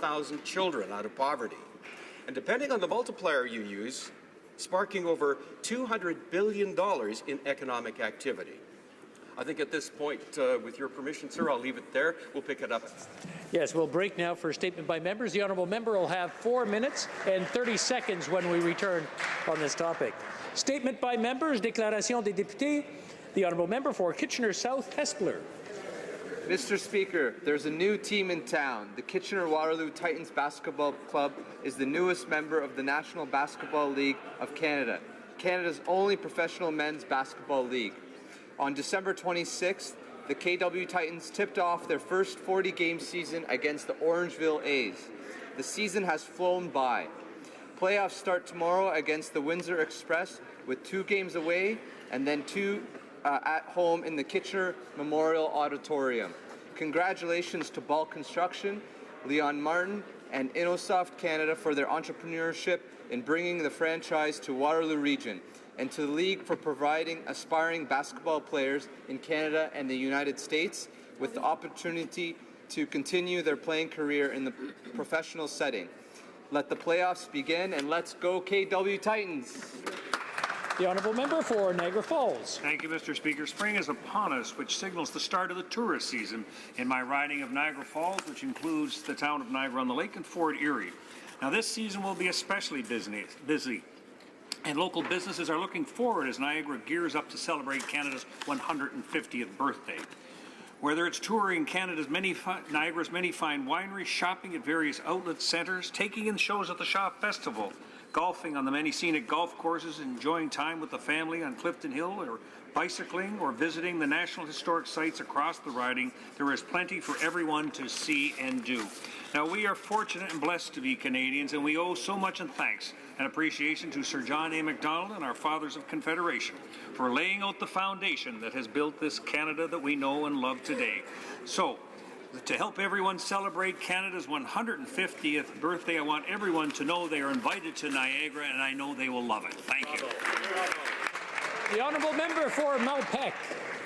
100,000 children out of poverty. And depending on the multiplier you use, sparking over $200 billion in economic activity. I think at this point, with your permission, sir, I'll leave it there. We'll pick it up. Yes, we'll break now for a statement by members. The honourable member will have 4 minutes and 30 seconds when we return on this topic. Statement by members, déclaration des députés. The honourable member for Kitchener South, Hespeler. Mr. Speaker, there's a new team in town. The Kitchener-Waterloo Titans Basketball Club is the newest member of the National Basketball League of Canada, Canada's only professional men's basketball league. On December 26th, the KW Titans tipped off their first 40-game season against the Orangeville A's. The season has flown by. Playoffs start tomorrow against the Windsor Express with 2 games away and then 2 at home in the Kitchener Memorial Auditorium. Congratulations to Ball Construction, Leon Martin, and Innosoft Canada for their entrepreneurship in bringing the franchise to Waterloo Region, and to the League for providing aspiring basketball players in Canada and the United States with the opportunity to continue their playing career in the professional setting. Let the playoffs begin, and let's go KW Titans! The honourable member for Niagara Falls. Thank you, Mr. Speaker. Spring is upon us, which signals the start of the tourist season in my riding of Niagara Falls, which includes the town of Niagara-on-the-Lake and Fort Erie. Now, this season will be especially busy, and local businesses are looking forward as Niagara gears up to celebrate Canada's 150th birthday. Whether it's touring Niagara's many fine wineries, shopping at various outlet centres, taking in shows at the Shop Festival, golfing on the many scenic golf courses, enjoying time with the family on Clifton Hill, or bicycling or visiting the National Historic Sites across the riding, there is plenty for everyone to see and do. Now, we are fortunate and blessed to be Canadians, and we owe so much in thanks and appreciation to Sir John A. Macdonald and our Fathers of Confederation for laying out the foundation that has built this Canada that we know and love today. So, to help everyone celebrate Canada's 150th birthday, I want everyone to know they are invited to Niagara, and I know they will love it. Thank you. The honourable member for Malpeque.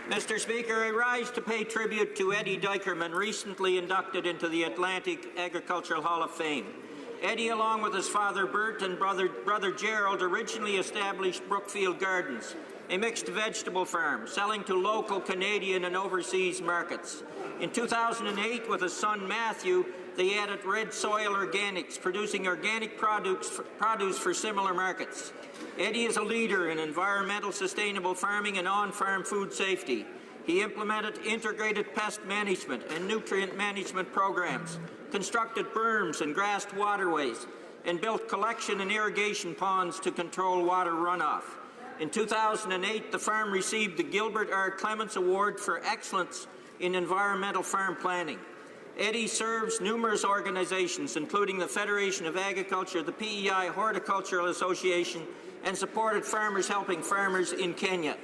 Mr. Speaker, I rise to pay tribute to Eddie Dykerman, recently inducted into the Atlantic Agricultural Hall of Fame. Eddie, along with his father Bert and brother Gerald, originally established Brookfield Gardens, a mixed vegetable farm selling to local Canadian and overseas markets. In 2008, with his son Matthew, they added Red Soil Organics, producing organic produce for similar markets. Eddie is a leader in environmental sustainable farming and on-farm food safety. He implemented integrated pest management and nutrient management programs, constructed berms and grassed waterways, and built collection and irrigation ponds to control water runoff. In 2008, the farm received the Gilbert R. Clements Award for Excellence in Environmental Farm Planning. Eddie serves numerous organizations, including the Federation of Agriculture, the PEI Horticultural Association, and supported Farmers Helping Farmers in Kenya.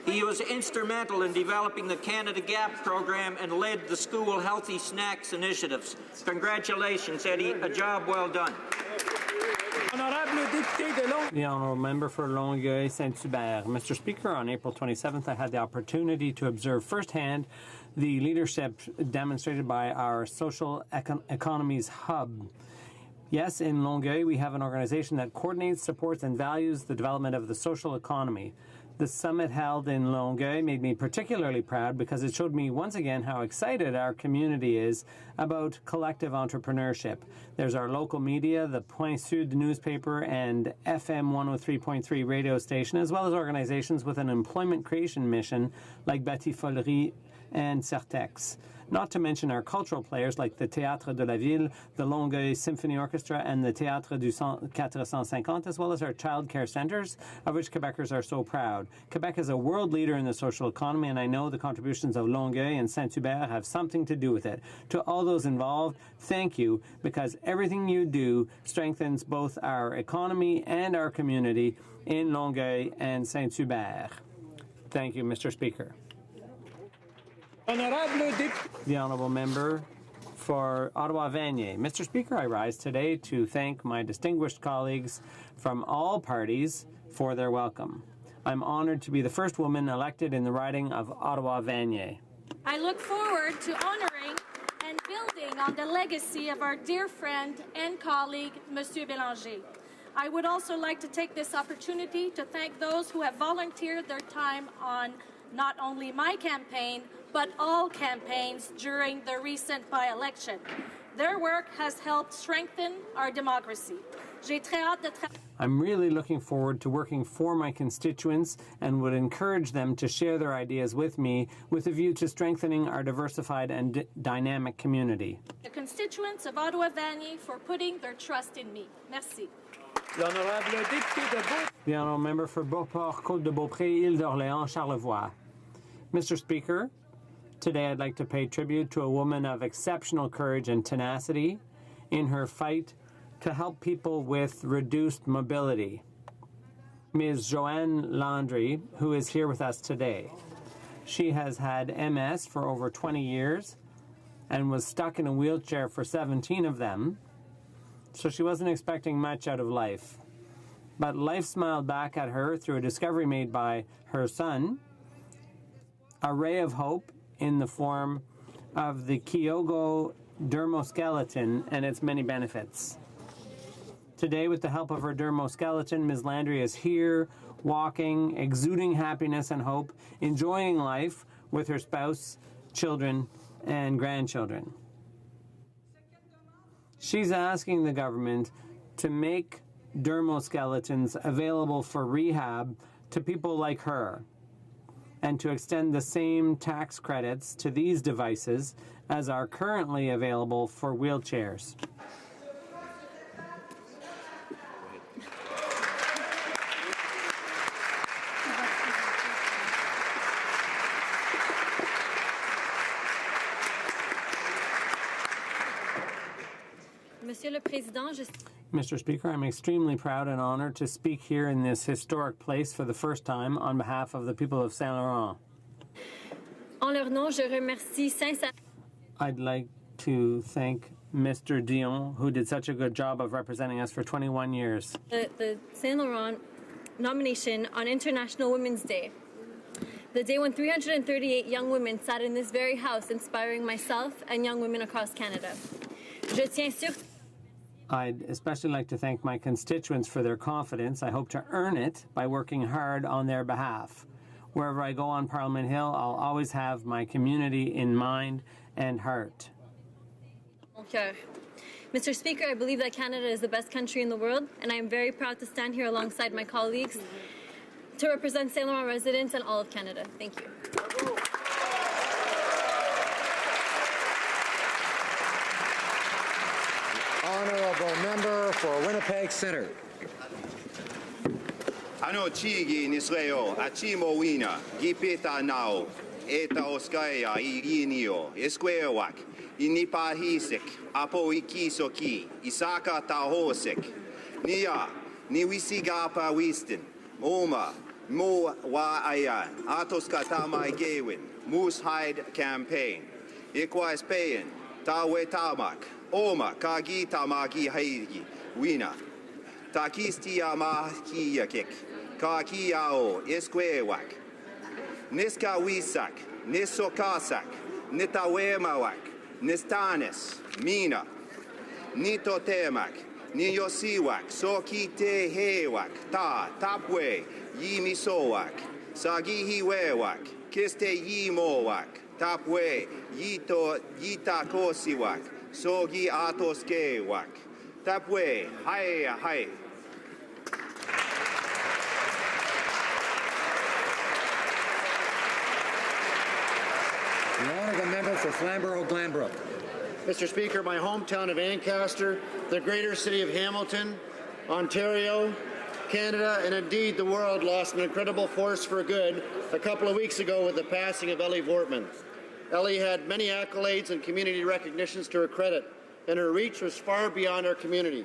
He was instrumental in developing the Canada Gap program and led the school healthy snacks initiatives. Congratulations, Eddie. A job well done. The honourable member for Longueuil-Saint-Hubert. Mr. Speaker, on April 27th, I had the opportunity to observe firsthand the leadership demonstrated by our social economies hub. Yes, in Longueuil, we have an organization that coordinates, supports, and values the development of the social economy. The summit held in Longueuil made me particularly proud because it showed me once again how excited our community is about collective entrepreneurship. There's our local media, the Point Sud newspaper and FM 103.3 radio station, as well as organizations with an employment creation mission like Batifollerie and Certex. Not to mention our cultural players like the Théâtre de la Ville, the Longueuil Symphony Orchestra, and the Théâtre du 450, as well as our child care centres, of which Quebecers are so proud. Quebec is a world leader in the social economy, and I know the contributions of Longueuil and Saint-Hubert have something to do with it. To all those involved, thank you, because everything you do strengthens both our economy and our community in Longueuil and Saint-Hubert. Thank you, Mr. Speaker. The honourable member for Ottawa-Vanier. Mr. Speaker, I rise today to thank my distinguished colleagues from all parties for their welcome. I'm honoured to be the first woman elected in the riding of Ottawa-Vanier. I look forward to honouring and building on the legacy of our dear friend and colleague, Monsieur Bélanger. I would also like to take this opportunity to thank those who have volunteered their time on not only my campaign, but all campaigns during the recent by-election. Their work has helped strengthen our democracy. J'ai très hâte de I'm really looking forward to working for my constituents and would encourage them to share their ideas with me with a view to strengthening our diversified and dynamic community. The constituents of Ottawa-Vanier for putting their trust in me. Merci. The Honourable Member for Beauport, Côte-de-Beaupré, Île-d'Orléans, Charlevoix. Mr. Speaker, today I'd like to pay tribute to a woman of exceptional courage and tenacity in her fight to help people with reduced mobility. Ms. Joanne Landry, who is here with us today. She has had MS for over 20 years and was stuck in a wheelchair for 17 of them, so she wasn't expecting much out of life. But life smiled back at her through a discovery made by her son, a ray of hope in the form of the Kyogo dermoskeleton and its many benefits. Today, with the help of her dermoskeleton, Ms. Landry is here, walking, exuding happiness and hope, enjoying life with her spouse, children, and grandchildren. She's asking the government to make dermoskeletons available for rehab to people like her, and to extend the same tax credits to these devices as are currently available for wheelchairs. Mr. Speaker, I'm extremely proud and honored to speak here in this historic place for the first time on behalf of the people of Saint Laurent. En leur nom, je remercie sincèrement. I'd like to thank Mr. Dion, who did such a good job of representing us for 21 years. The Saint Laurent nomination on International Women's Day. The day when 338 young women sat in this very house inspiring myself and young women across Canada. Je tiens surtout I'd especially like to thank my constituents for their confidence. I hope to earn it by working hard on their behalf. Wherever I go on Parliament Hill, I'll always have my community in mind and heart. Mr. Speaker, I believe that Canada is the best country in the world, and I am very proud to stand here alongside my colleagues to represent Saint Laurent residents and all of Canada. Thank you. Honourable Member for Winnipeg Centre. Ano chigi nisreo achimo wina gipeta nao eta oskaya iginio esquewak inipahisik apo ikisoki isaka tahosik nia niwisigapa wistin oma mo wa aya atoska tamai gewin moose hide campaign equais payin tawe tamak Oma kagi tamagi haigi wina takistia mahkiyakik kakiao esquewak niska wisak nisokasak nitawemawak nistanes mina nitotemak niyosiwak sokite hewak ta tapwe yimisowak sagihiwewak kiste yimowak tapwe yito yitakosiwak Sogi atoske wak. Tapwe, hai. The Honourable Member for Flamborough-Glanbrook. Mr. Speaker, my hometown of Ancaster, the greater city of Hamilton, Ontario, Canada, and indeed the world lost an incredible force for good a couple of weeks ago with the passing of Ellie Vortman. Ellie had many accolades and community recognitions to her credit, and her reach was far beyond our community.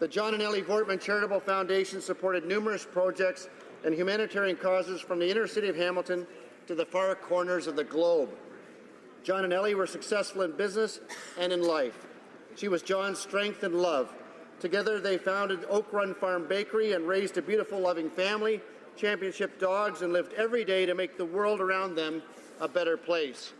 The John and Ellie Vortman Charitable Foundation supported numerous projects and humanitarian causes from the inner city of Hamilton to the far corners of the globe. John and Ellie were successful in business and in life. She was John's strength and love. Together they founded Oak Run Farm Bakery and raised a beautiful, loving family, championship dogs, and lived every day to make the world around them a better place.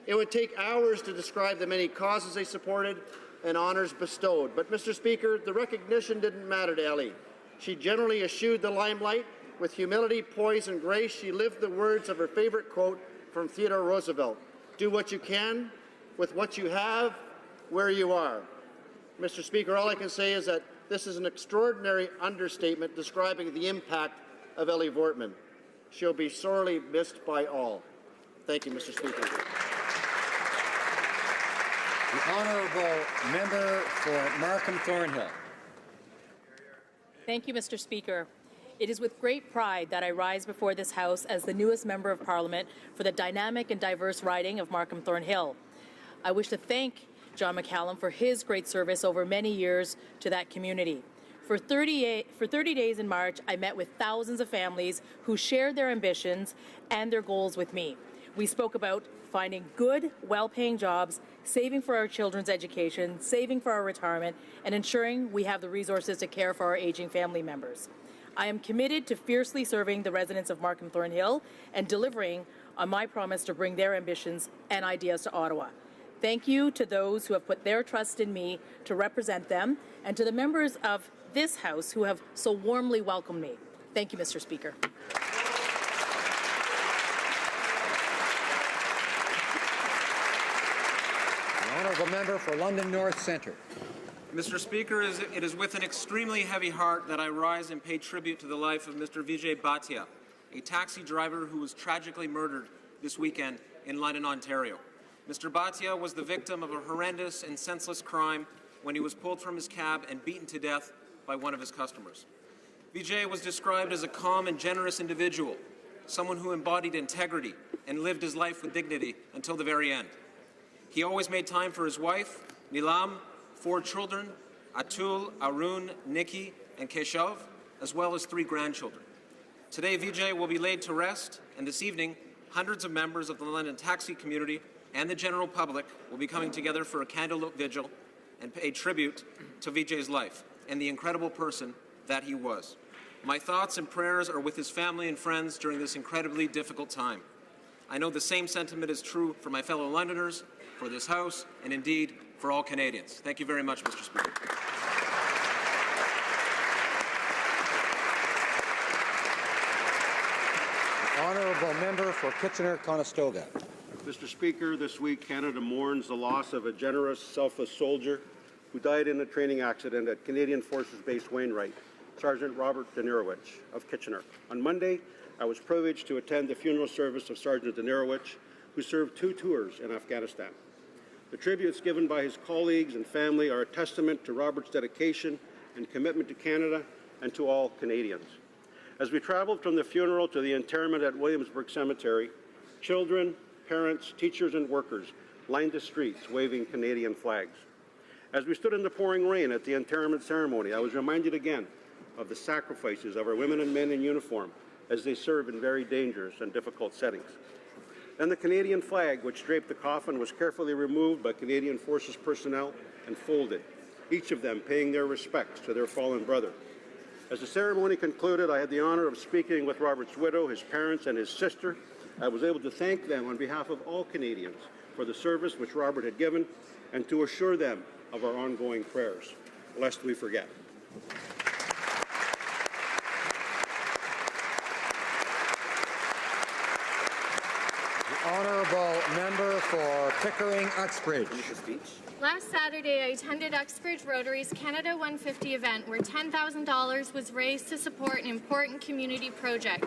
It would take hours to describe the many causes they supported and honors bestowed. But, Mr. Speaker, the recognition didn't matter to Ellie. She generally eschewed the limelight. With humility, poise, and grace, she lived the words of her favorite quote from Theodore Roosevelt: "Do what you can, with what you have, where you are." Mr. Speaker, all I can say is that this is an extraordinary understatement describing the impact of Ellie Vortman. She'll be sorely missed by all. Thank you, Mr. Speaker. The honourable member for Markham Thornhill. Thank you, Mr. Speaker. It is with great pride that I rise before this House as the newest Member of Parliament for the dynamic and diverse riding of Markham Thornhill. I wish to thank John McCallum for his great service over many years to that community. For 30 days in March, I met with thousands of families who shared their ambitions and their goals with me. We spoke about finding good, well-paying jobs, saving for our children's education, saving for our retirement, and ensuring we have the resources to care for our aging family members. I am committed to fiercely serving the residents of Markham Thornhill and delivering on my promise to bring their ambitions and ideas to Ottawa. Thank you to those who have put their trust in me to represent them, and to the members of this House who have so warmly welcomed me. Thank you, Mr. Speaker. The honourable member for London North Centre. Mr. Speaker, it is with an extremely heavy heart that I rise and pay tribute to the life of Mr. Vijay Bhatia, a taxi driver who was tragically murdered this weekend in London, Ontario. Mr. Bhatia was the victim of a horrendous and senseless crime when he was pulled from his cab and beaten to death by one of his customers. Vijay was described as a calm and generous individual, someone who embodied integrity and lived his life with dignity until the very end. He always made time for his wife, Nilam, 4 children, Atul, Arun, Nikki, and Keshav, as well as 3 grandchildren. Today, Vijay will be laid to rest, and this evening, hundreds of members of the London taxi community and the general public will be coming together for a candlelit vigil and pay tribute to Vijay's life and the incredible person that he was. My thoughts and prayers are with his family and friends during this incredibly difficult time. I know the same sentiment is true for my fellow Londoners, for this House, and indeed for all Canadians. Thank you very much, Mr. Speaker. The honourable member for Kitchener-Conestoga. Mr. Speaker, this week Canada mourns the loss of a generous, selfless soldier who died in a training accident at Canadian Forces Base Wainwright, Sergeant Robert Denirowich of Kitchener. On Monday, I was privileged to attend the funeral service of Sergeant Denirowich, who served 2 tours in Afghanistan. The tributes given by his colleagues and family are a testament to Robert's dedication and commitment to Canada and to all Canadians. As we traveled from the funeral to the interment at Williamsburg Cemetery, children, parents, teachers, and workers lined the streets waving Canadian flags. As we stood in the pouring rain at the interment ceremony, I was reminded again of the sacrifices of our women and men in uniform as they serve in very dangerous and difficult settings. Then the Canadian flag, which draped the coffin, was carefully removed by Canadian Forces personnel and folded, each of them paying their respects to their fallen brother. As the ceremony concluded, I had the honor of speaking with Robert's widow, his parents, and his sister. I was able to thank them on behalf of all Canadians for the service which Robert had given and to assure them of our ongoing prayers, lest we forget. Honourable member for Pickering-Uxbridge. Last Saturday, I attended Uxbridge Rotary's Canada 150 event where $10,000 was raised to support an important community project.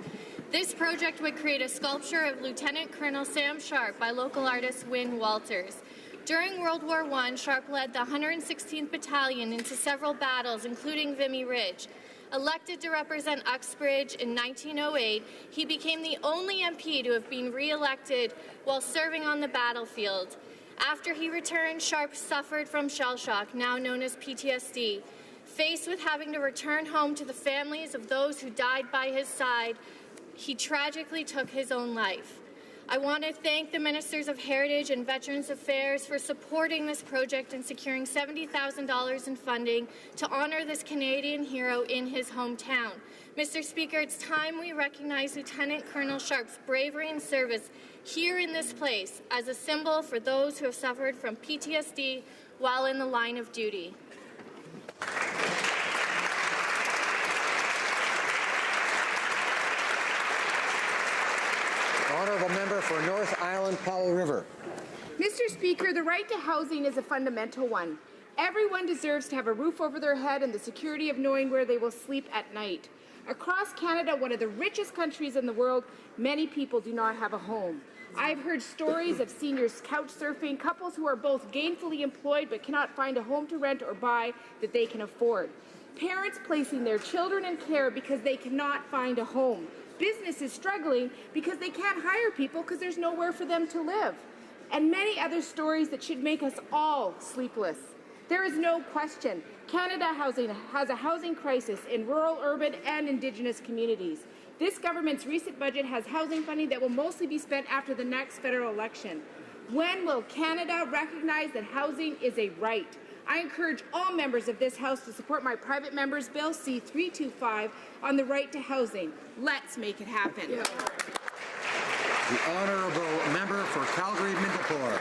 This project would create a sculpture of Lieutenant Colonel Sam Sharp by local artist Wynne Walters. During World War I, Sharp led the 116th Battalion into several battles, including Vimy Ridge. Elected to represent Uxbridge in 1908, he became the only MP to have been re-elected while serving on the battlefield. After he returned, Sharp suffered from shell shock, now known as PTSD. Faced with having to return home to the families of those who died by his side, he tragically took his own life. I want to thank the Ministers of Heritage and Veterans Affairs for supporting this project and securing $70,000 in funding to honour this Canadian hero in his hometown. Mr. Speaker, it's time we recognize Lieutenant Colonel Sharp's bravery and service here in this place as a symbol for those who have suffered from PTSD while in the line of duty. Honourable member for North Island Powell River. Mr. Speaker, the right to housing is a fundamental one. Everyone deserves to have a roof over their head and the security of knowing where they will sleep at night. Across Canada, one of the richest countries in the world, many people do not have a home. I've heard stories of seniors couch surfing, couples who are both gainfully employed but cannot find a home to rent or buy that they can afford. Parents placing their children in care because they cannot find a home. Businesses struggling because they can't hire people because there's nowhere for them to live. And many other stories that should make us all sleepless. There is no question Canada has a housing crisis in rural, urban, and Indigenous communities. This government's recent budget has housing funding that will mostly be spent after the next federal election. When will Canada recognize that housing is a right? I encourage all members of this House to support my private member's bill C-325 on the right to housing. Let's make it happen. The honourable member for Calgary-Mindapore.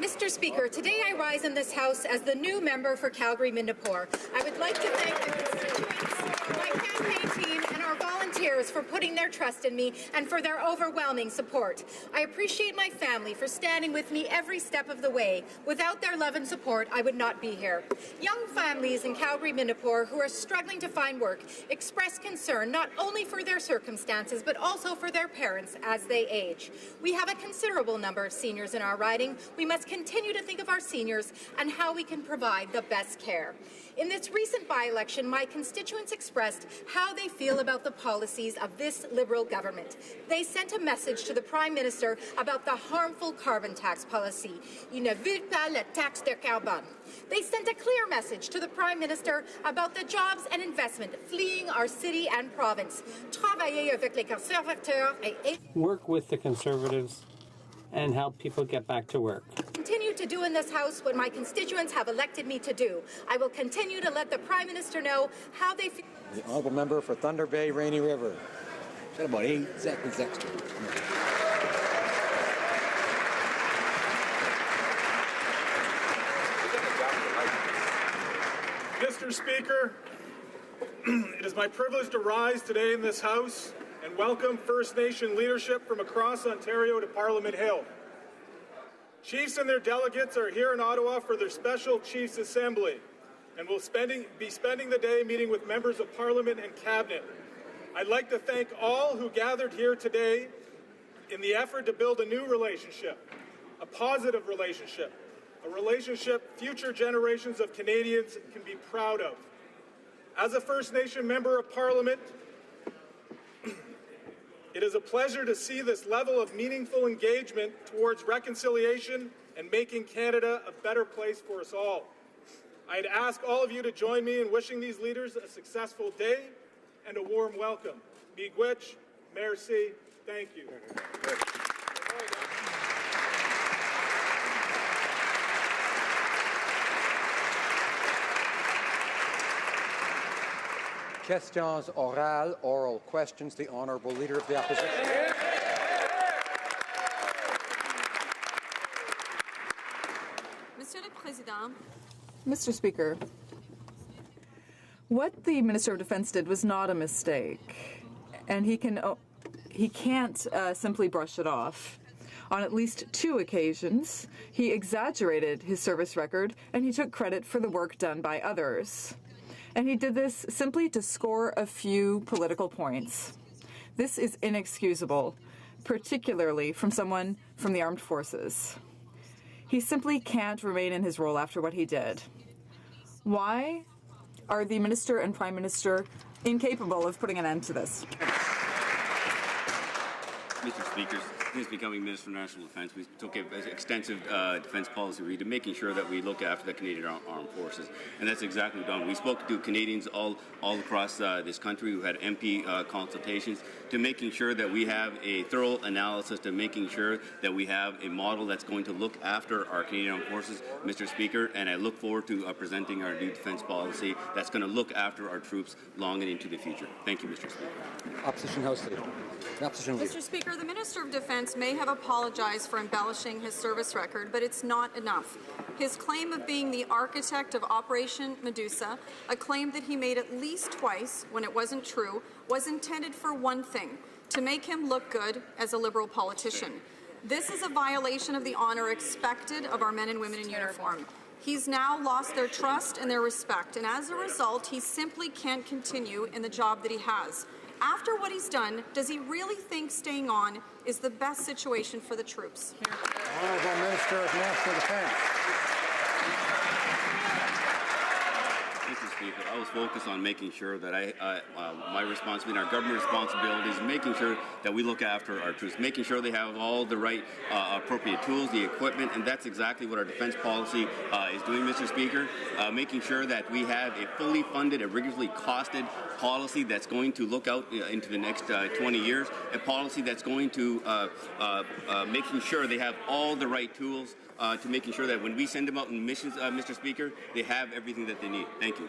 Mr. Speaker, today I rise in this House as the new member for Calgary-Mindapore. I would like to thank the constituents, my campaign team, and our volunteers for putting their trust in me and for their overwhelming support. I appreciate my family for standing with me every step of the way. Without their love and support, I would not be here. Young families in Calgary-Mindapore who are struggling to find work express concern not only for their circumstances but also for their parents as they age. We have a considerable number of seniors in our riding. We must continue to think of our seniors and how we can provide the best care. In this recent by-election, my constituents expressed how they feel about the policies of this Liberal government. They sent a message to the Prime Minister about the harmful carbon tax policy. Il ne veut pas la taxe de carbone. They sent a clear message to the Prime Minister about the jobs and investment fleeing our city and province. Travailler avec les conservateurs et Work with the Conservatives and help people get back to work. Continue to do in this House what my constituents have elected me to do. I will continue to let the Prime Minister know how they feel. The honourable member for Thunder Bay, Rainy River. Got about 8 seconds extra. Mr. Speaker, it is my privilege to rise today in this House and welcome First Nation leadership from across Ontario to Parliament Hill. Chiefs and their delegates are here in Ottawa for their special Chiefs Assembly and will be spending the day meeting with members of Parliament and Cabinet. I'd like to thank all who gathered here today in the effort to build a new relationship, a positive relationship, a relationship future generations of Canadians can be proud of. As a First Nation member of Parliament, it is a pleasure to see this level of meaningful engagement towards reconciliation and making Canada a better place for us all. I'd ask all of you to join me in wishing these leaders a successful day and a warm welcome. Miigwech, merci, thank you. Questions orales, oral questions. The honourable leader of the opposition. Monsieur le Président. Mr. Speaker, what the Minister of Defense did was not a mistake, and he can't simply brush it off. On at least 2 occasions, he exaggerated his service record, and he took credit for the work done by others. And he did this simply to score a few political points. This is inexcusable, particularly from someone from the armed forces. He simply can't remain in his role after what he did. Why are the Minister and Prime Minister incapable of putting an end to this? Mr. Speaker, Since becoming Minister of National Defence, we took an extensive defence policy review to making sure that we look after the Canadian Armed Forces, and that's exactly what we've done. We spoke to Canadians all across this country who had MP consultations, to making sure that we have a thorough analysis, to making sure that we have a model that's going to look after our Canadian Armed Forces, Mr. Speaker, and I look forward to presenting our new defence policy that's going to look after our troops long and into the future. Thank you, Mr. Speaker. Opposition House Leader. Opposition Leader. Mr. Speaker, the Minister of Defence may have apologized for embellishing his service record, but it's not enough. His claim of being the architect of Operation Medusa, a claim that he made at least twice when it wasn't true, was intended for one thing: to make him look good as a Liberal politician. This is a violation of the honour expected of our men and women in uniform. He's now lost their trust and their respect, and as a result, he simply can't continue in the job that he has. After what he's done, does he really think staying on is the best situation for the troops? Honourable Minister of National Defence. Mr. Speaker, I was focused on making sure that my responsibility and our government responsibilities is making sure that we look after our troops, making sure they have all the right appropriate tools, the equipment, and that's exactly what our defence policy is doing, Mr. Speaker, making sure that we have a fully funded, a rigorously costed policy that's going to look out into the next 20 years, a policy that's going to making sure they have all the right tools to making sure that when we send them out in missions, Mr. Speaker, they have everything that they need. Thank you.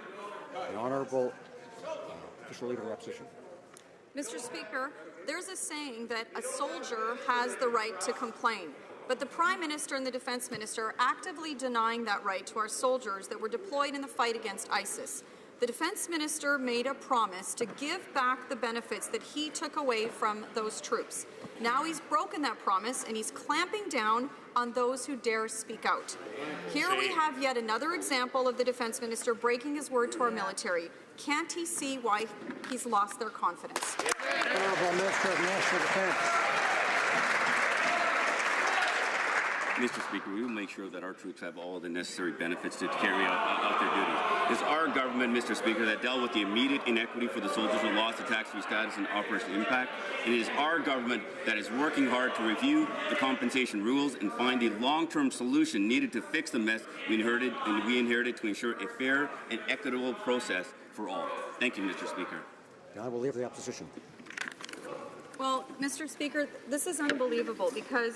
The Honourable Official Leader of Opposition. Mr. Speaker, there's a saying that a soldier has the right to complain, but the Prime Minister and the Defence Minister are actively denying that right to our soldiers that were deployed in the fight against ISIS. The Defence Minister made a promise to give back the benefits that he took away from those troops. Now he's broken that promise and he's clamping down on those who dare speak out. Here we have yet another example of the Defence Minister breaking his word to our military. Can't he see why he's lost their confidence? Honourable Minister of National Defence. Mr. Speaker, we will make sure that our troops have all the necessary benefits to carry out their duties. It's our government, Mr. Speaker, that dealt with the immediate inequity for the soldiers who lost the tax-free status and Operation Impact. And it is our government that is working hard to review the compensation rules and find the long-term solution needed to fix the mess we inherited to ensure a fair and equitable process for all. Thank you, Mr. Speaker. The Honourable Leader of the Opposition. Well, Mr. Speaker, this is unbelievable because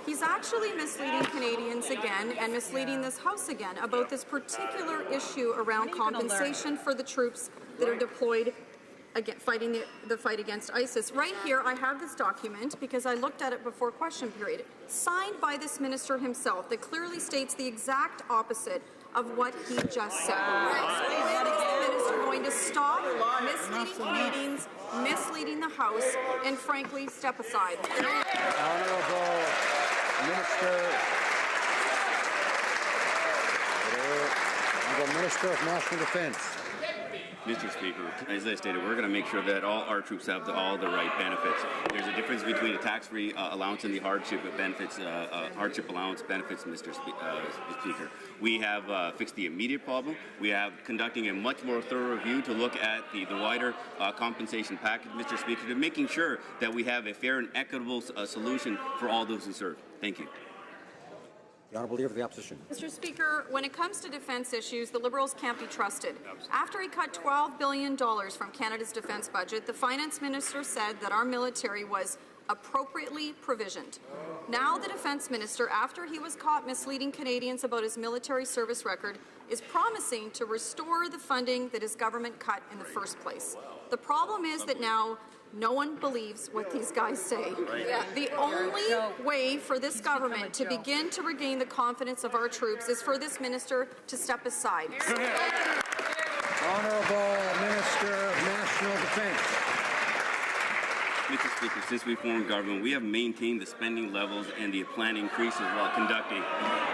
he's actually misleading Canadians again and misleading this House again about this particular issue around compensation for the troops that are deployed fighting the fight against ISIS. Right here, I have this document because I looked at it before question period, signed by this minister himself that clearly states the exact opposite of what he just said. When is the minister going to stop misleading Canadians, misleading the House, and frankly, step aside? Honourable Minister of National Defence. Mr. Speaker, as I stated, we're going to make sure that all our troops have all the right benefits. There's a difference between a tax-free allowance and the hardship benefits, hardship allowance benefits, Mr. Speaker. We have fixed the immediate problem. We have conducting a much more thorough review to look at the wider compensation package, Mr. Speaker, to making sure that we have a fair and equitable solution for all those who serve. Thank you. The Honourable Leader of the Opposition. Mr. Speaker, when it comes to defence issues, the Liberals can't be trusted. After he cut $12 billion from Canada's defence budget, the Finance Minister said that our military was appropriately provisioned. Now the Defence Minister, after he was caught misleading Canadians about his military service record, is promising to restore the funding that his government cut in the first place. The problem is that now no one believes what these guys say. The only way for this government to begin to regain the confidence of our troops is for this minister to step aside. Honourable Minister of National Defence. Mr. Speaker, since we formed government, we have maintained the spending levels and the planned increases while conducting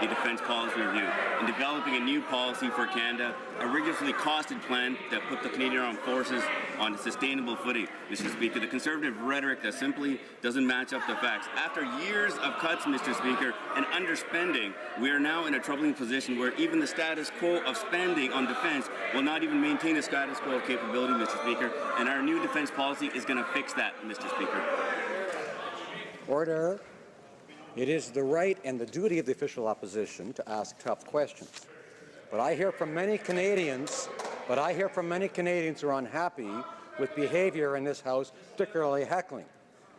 the defence policy review and developing a new policy for Canada, a rigorously costed plan that put the Canadian Armed Forces on a sustainable footing. Mr. Speaker, the Conservative rhetoric that simply doesn't match up the facts. After years of cuts, Mr. Speaker, and underspending, we are now in a troubling position where even the status quo of spending on defence will not even maintain a status quo of capability, Mr. Speaker, and our new defence policy is going to fix that, Mr. Speaker. Order. It is the right and the duty of the official opposition to ask tough questions. But I hear from many Canadians who are unhappy with behavior in this House, particularly heckling.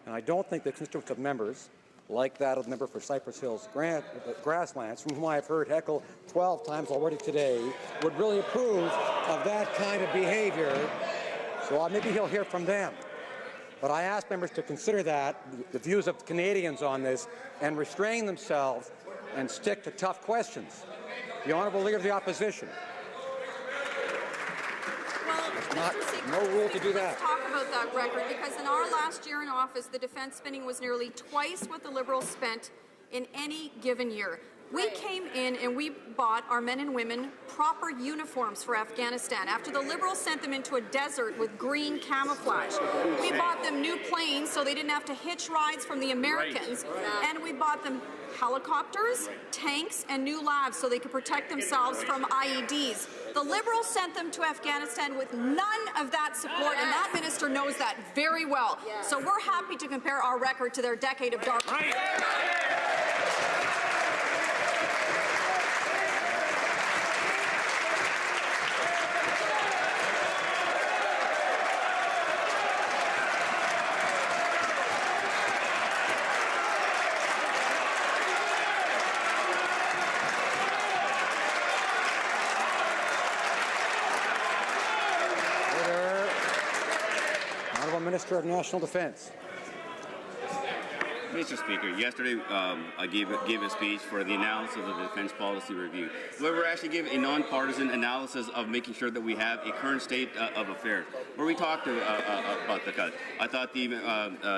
And I don't think the constituents of members, like that of the member for Cypress Hills Grasslands, from whom I have heard heckle 12 times already today, would really approve of that kind of behavior. So maybe he'll hear from them. But I ask members to consider that, the views of Canadians on this, and restrain themselves and stick to tough questions. The Honourable Leader of the Opposition. Well, no rule to do that. Let's talk about that record, because in our last year in office, the defence spending was nearly twice what the Liberals spent in any given year. We came in and we bought our men and women proper uniforms for Afghanistan after the Liberals sent them into a desert with green camouflage. We bought them new planes so they didn't have to hitch rides from the Americans. And we bought them helicopters, tanks, and new labs so they could protect themselves from IEDs. The Liberals sent them to Afghanistan with none of that support, and that minister knows that very well. So we're happy to compare our record to their decade of dark. Minister of National Defence. Mr. Speaker, yesterday I gave a speech for the analysis of the Defence Policy Review, where we're actually giving a nonpartisan analysis of making sure that we have a current state of affairs, where we talked about the cut. I thought the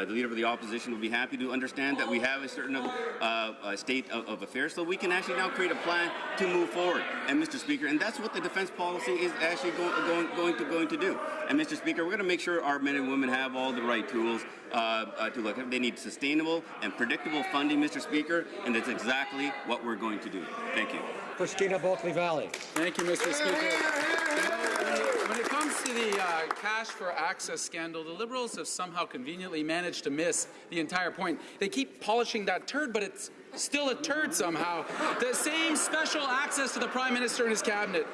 Leader of the Opposition would be happy to understand that we have a certain state of affairs, so we can actually now create a plan to move forward. And Mr. Speaker, and that's what the defence policy is actually going to do. And Mr. Speaker, we're going to make sure our men and women have all the right tools to look at. They need sustainable and predictable funding, Mr. Speaker, and that's exactly what we're going to do. Thank you. For Skeena-Bulkley Valley. Thank you, Mr. Speaker. When it comes to the cash for access scandal, the Liberals have somehow conveniently managed to miss the entire point. They keep polishing that turd, but it's still a turd somehow. The same special access to the Prime Minister and his cabinet.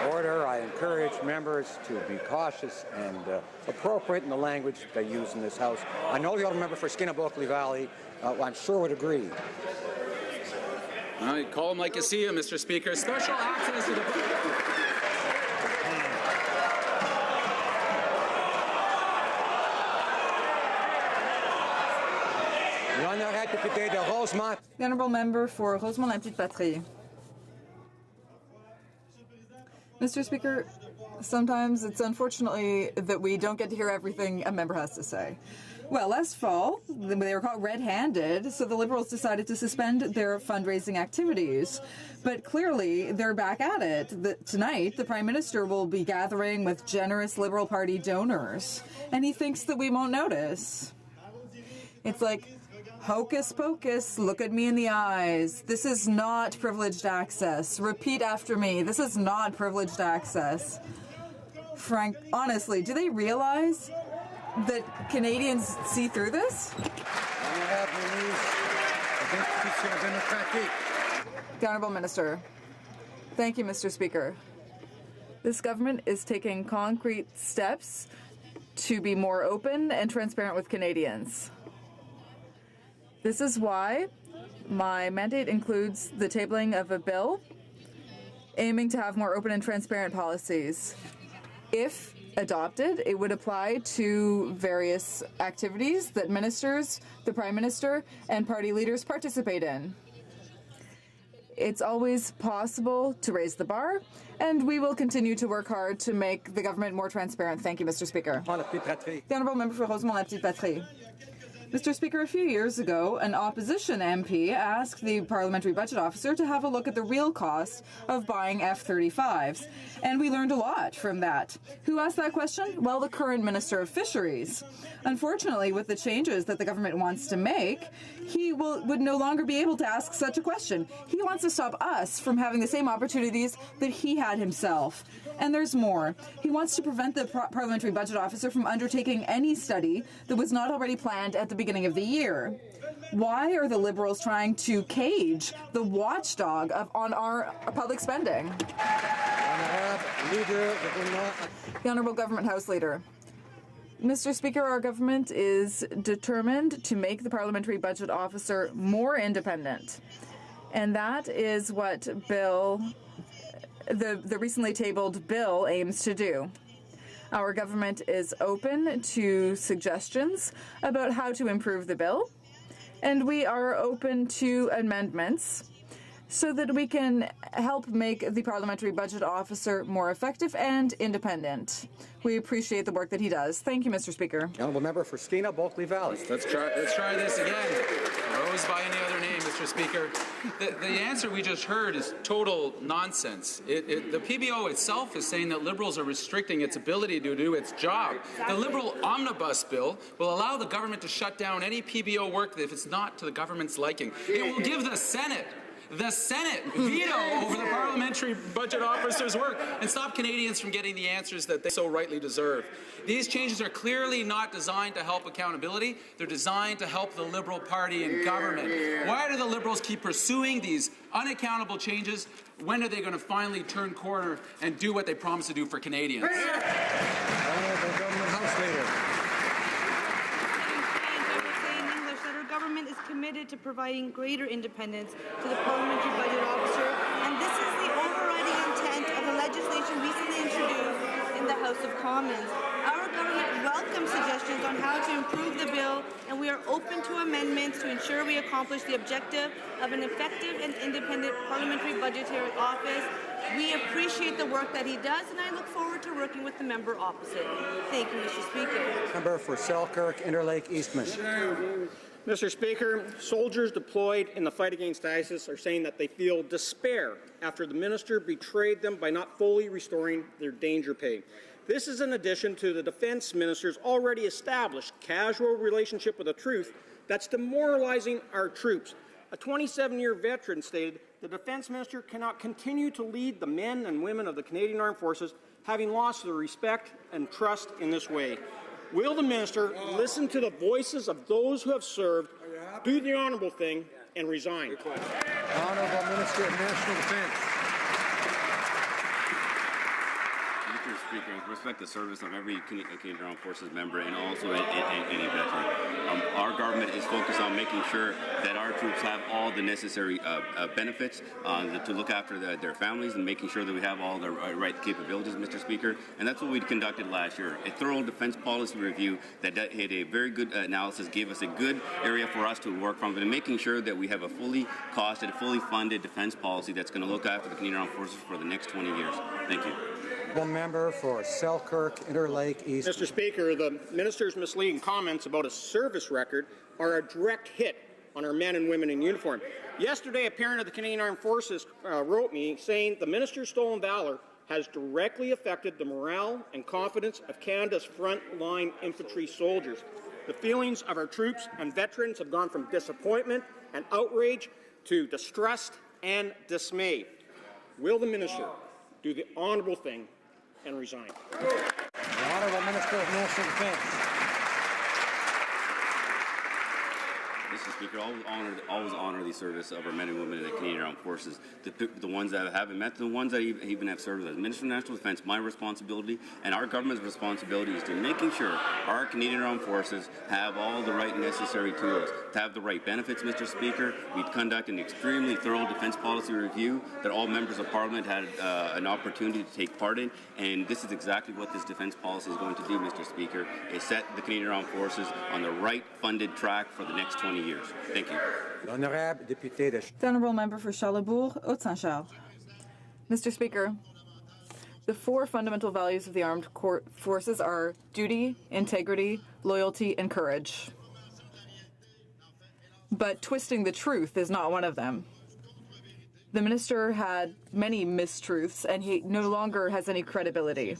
Order. I encourage members to be cautious and appropriate in the language they use in this House. I know the other member for Skeena-Bulkley Valley, I'm sure would agree. All right, call him like you see him, Mr. Speaker. Special access to the... The Honourable Member for Rosemont-la-Petite-Patrie. Mr. Speaker, sometimes it's unfortunately that we don't get to hear everything a member has to say. Well, last fall, they were caught red-handed, so the Liberals decided to suspend their fundraising activities. But clearly, they're back at it. Tonight, the Prime Minister will be gathering with generous Liberal Party donors, and he thinks that we won't notice. It's like, hocus pocus, look at me in the eyes. This is not privileged access. Repeat after me. This is not privileged access. Frank, honestly, do they realize that Canadians see through this? The Honourable Minister. Thank you, Mr. Speaker. This government is taking concrete steps to be more open and transparent with Canadians. This is why my mandate includes the tabling of a bill aiming to have more open and transparent policies. If adopted, it would apply to various activities that ministers, the Prime Minister, and party leaders participate in. It's always possible to raise the bar, and we will continue to work hard to make the government more transparent. Thank you, Mr. Speaker. The Honourable Member for Rosemont-la-Petite-Patrie. Mr. Speaker, a few years ago, an opposition MP asked the parliamentary budget officer to have a look at the real cost of buying F-35s, and we learned a lot from that. Who asked that question? Well, the current Minister of Fisheries. Unfortunately, with the changes that the government wants to make, he would no longer be able to ask such a question. He wants to stop us from having the same opportunities that he had himself. And there's more. He wants to prevent the parliamentary budget officer from undertaking any study that was not already planned at the beginning of the year. Why are the Liberals trying to cage the watchdog on our public spending? The Honourable Government House Leader. Mr. Speaker, our government is determined to make the parliamentary budget officer more independent. And that is what the recently tabled bill aims to do. Our government is open to suggestions about how to improve the bill, and we are open to amendments so that we can help make the parliamentary budget officer more effective and independent. We appreciate the work that he does. Thank you, Mr. Speaker. Honourable Member for Skeena, Bulkley Valley. Let's try this again. Rose by any other name, Mr. Speaker. The answer we just heard is total nonsense. The PBO itself is saying that Liberals are restricting its ability to do its job. The Liberal omnibus bill will allow the government to shut down any PBO work if it's not to the government's liking. It will give the Senate veto over the parliamentary budget officer's work and stop Canadians from getting the answers that they so rightly deserve. These changes are clearly not designed to help accountability. They're designed to help the Liberal Party in government. Why do the Liberals keep pursuing these unaccountable changes? When are they going to finally turn corner and do what they promised to do for Canadians? Honourable Government House Leader. Government is committed to providing greater independence to the parliamentary budget officer, and this is the overriding intent of the legislation recently introduced in the House of Commons. Our government welcomes suggestions on how to improve the bill, and we are open to amendments to ensure we accomplish the objective of an effective and independent parliamentary budgetary office. We appreciate the work that he does, and I look forward to working with the member opposite. Thank you, Mr. Speaker. Member for Selkirk, Interlake, Eastman. Mr. Speaker, soldiers deployed in the fight against ISIS are saying that they feel despair after the minister betrayed them by not fully restoring their danger pay. This is in addition to the defense minister's already established casual relationship with the truth that's demoralizing our troops. A 27-year veteran stated the defense minister cannot continue to lead the men and women of the Canadian Armed Forces, having lost their respect and trust in this way. Will the minister listen to the voices of those who have served, do the honourable thing, and resign? Honourable Minister of National Defence. Mr. Speaker, with respect to the service of every Canadian Armed Forces member and also any veteran, our government is focused on making sure that our troops have all the necessary benefits to look after their families and making sure that we have all the right capabilities, Mr. Speaker. And that's what we conducted last year. A thorough defense policy review that had a very good analysis, gave us a good area for us to work from, and making sure that we have a fully costed, fully funded defense policy that's going to look after the Canadian Armed Forces for the next 20 years. Thank you. One member for Selkirk, Interlake, East. Mr. Speaker, the minister's misleading comments about a service record are a direct hit on our men and women in uniform. Yesterday, a parent of the Canadian Armed Forces wrote me saying the minister's stolen valor has directly affected the morale and confidence of Canada's frontline infantry soldiers. The feelings of our troops and veterans have gone from disappointment and outrage to distrust and dismay. Will the minister do the honourable thing and resign? The Honourable Minister of National Defence. Mr. Speaker, always honor the service of our men and women in the Canadian Armed Forces, the ones that haven't met, the ones that even have served as Minister of National Defence. My responsibility and our government's responsibility is to making sure our Canadian Armed Forces have all the right necessary tools, to have the right benefits, Mr. Speaker. We conduct an extremely thorough defence policy review that all members of Parliament had an opportunity to take part in, and this is exactly what this defence policy is going to do, Mr. Speaker, is set the Canadian Armed Forces on the right funded track for the next 20 years. Thank you. The Honourable Member for Charlesbourg, Haute-Saint-Charles. Mr. Speaker, the four fundamental values of the armed forces are duty, integrity, loyalty, and courage. but twisting the truth is not one of them. The minister had many mistruths, and he no longer has any credibility.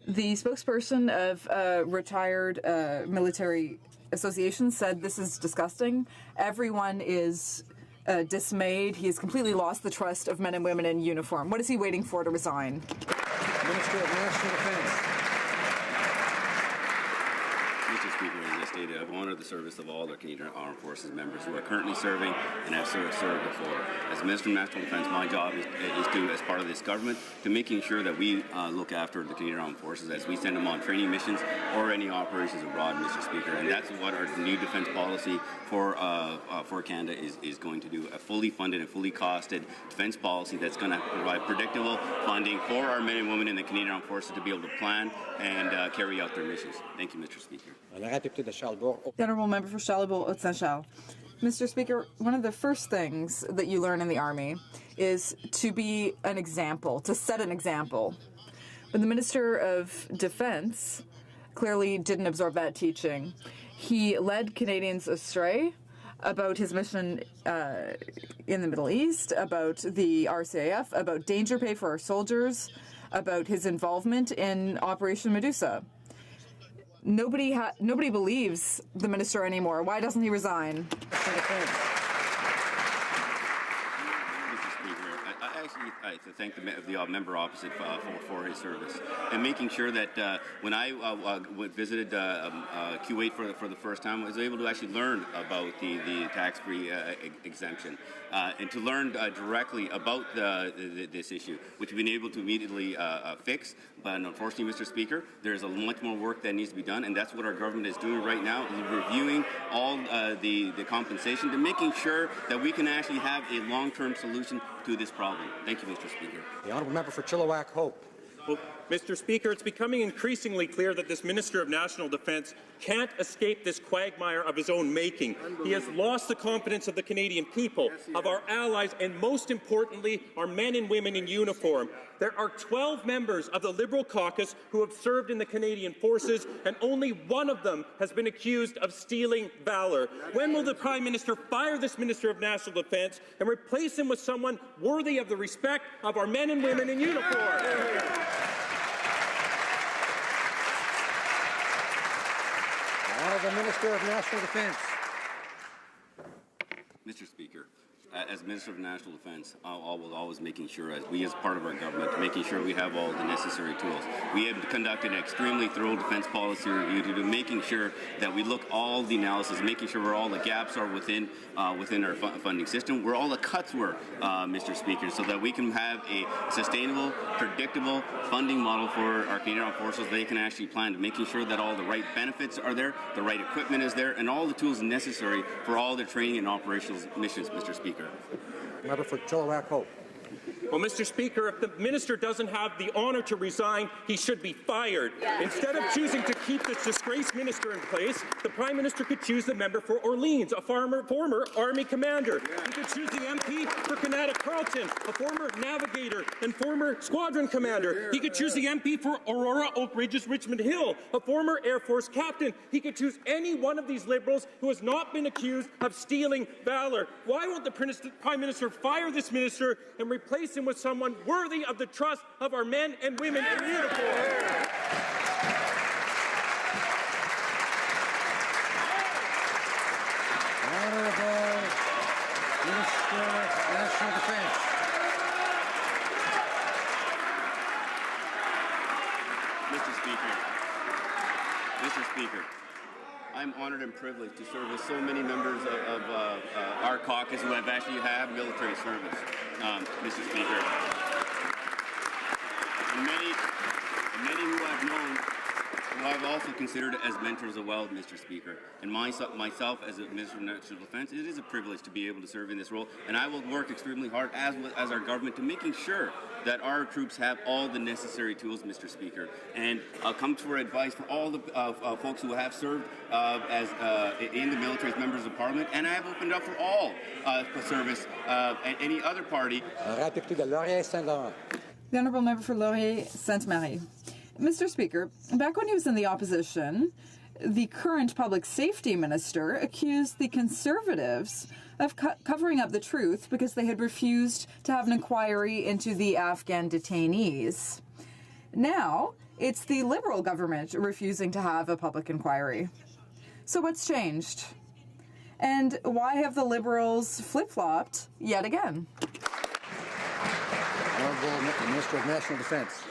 The spokesperson of retired military association said this is disgusting. Everyone is dismayed. He has completely lost the trust of men and women in uniform. What is he waiting for to resign? Minister of National Defence. Mr. Speaker, as I stated, I've honored the service of all the Canadian Armed Forces members who are currently serving and have served before. As Minister of National Defence, my job is to, as part of this government, to making sure that we look after the Canadian Armed Forces as we send them on training missions or any operations abroad, Mr. Speaker. And that's what our new defence policy for Canada is going to do, a fully funded and fully costed defence policy that's going to provide predictable funding for our men and women in the Canadian Armed Forces to be able to plan and carry out their missions. Thank you, Mr. Speaker. The Honourable Member for Charlebourg-Haute-Saint-Charles. Mr. Speaker, one of the first things that you learn in the Army is to be an example, to set an example. But the Minister of Defence clearly didn't absorb that teaching. He led Canadians astray about his mission in the Middle East, about the RCAF, about danger pay for our soldiers, about his involvement in Operation Medusa. Nobody believes the minister anymore. Why doesn't he resign? Mr. Speaker, I actually like to thank the member opposite for his service and making sure that when I visited Kuwait for the first time, I was able to actually learn about the tax-free exemption and to learn directly about this issue, which we've been able to immediately fix. But unfortunately, Mr. Speaker, there's a much more work that needs to be done, and that's what our government is doing right now, is reviewing all the compensation to making sure that we can actually have a long-term solution to this problem. Thank you, Mr. Speaker. The Honourable Member for Chilliwack-Hope. Well, Mr. Speaker, it's becoming increasingly clear that this Minister of National Defence can't escape this quagmire of his own making. He has lost the confidence of the Canadian people, of our allies, and most importantly, our men and women in uniform. There are 12 members of the Liberal caucus who have served in the Canadian Forces, and only one of them has been accused of stealing valour. When will the Prime Minister fire this Minister of National Defence and replace him with someone worthy of the respect of our men and women in uniform? The Minister of National Defence. Mr. Speaker, as Minister of National Defence, I will always making sure, as we as part of our government, making sure we have all the necessary tools. We have conducted an extremely thorough defence policy review to making sure that we look all the analysis, making sure where all the gaps are within our funding system, where all the cuts were, Mr. Speaker, so that we can have a sustainable, predictable funding model for our Canadian Armed Forces. They can actually plan to making sure that all the right benefits are there, the right equipment is there, and all the tools necessary for all their training and operational missions, Mr. Speaker. Member for Chilliwack-Hope. Well, Mr. Speaker, if the minister doesn't have the honour to resign, he should be fired. Instead of choosing to keep this disgraced minister in place, the Prime Minister could choose the member for Orleans, a former Army commander. He could choose the MP for Kanata Carleton, a former navigator and former squadron commander. He could choose the MP for Aurora, Oak Ridges, Richmond Hill, a former Air Force captain. He could choose any one of these Liberals who has not been accused of stealing valour. Why won't the Prime Minister fire this minister and replace him with someone worthy of the trust of our men and women in uniform? Honourable Minister of National Defence. Mr. Speaker, I'm honored and privileged to serve with so many members of our caucus who have actually had military service, Mr. Speaker. And many who I've known, who I've also considered as mentors as well, Mr. Speaker. And myself, as a Minister of National Defence, it is a privilege to be able to serve in this role, and I will work extremely hard, as our government, to making sure that our troops have all the necessary tools, Mr. Speaker. And I'll come for advice for all the folks who have served in the military as members of Parliament, and I have opened up for all service and any other party. The Honourable Member for Laurier-Sainte-Marie. Mr. Speaker, back when he was in the opposition, the current public safety minister accused the Conservatives of covering up the truth because they had refused to have an inquiry into the Afghan detainees. Now, it's the Liberal government refusing to have a public inquiry. So what's changed? And why have the Liberals flip-flopped yet again? Honourable Minister of National Defence.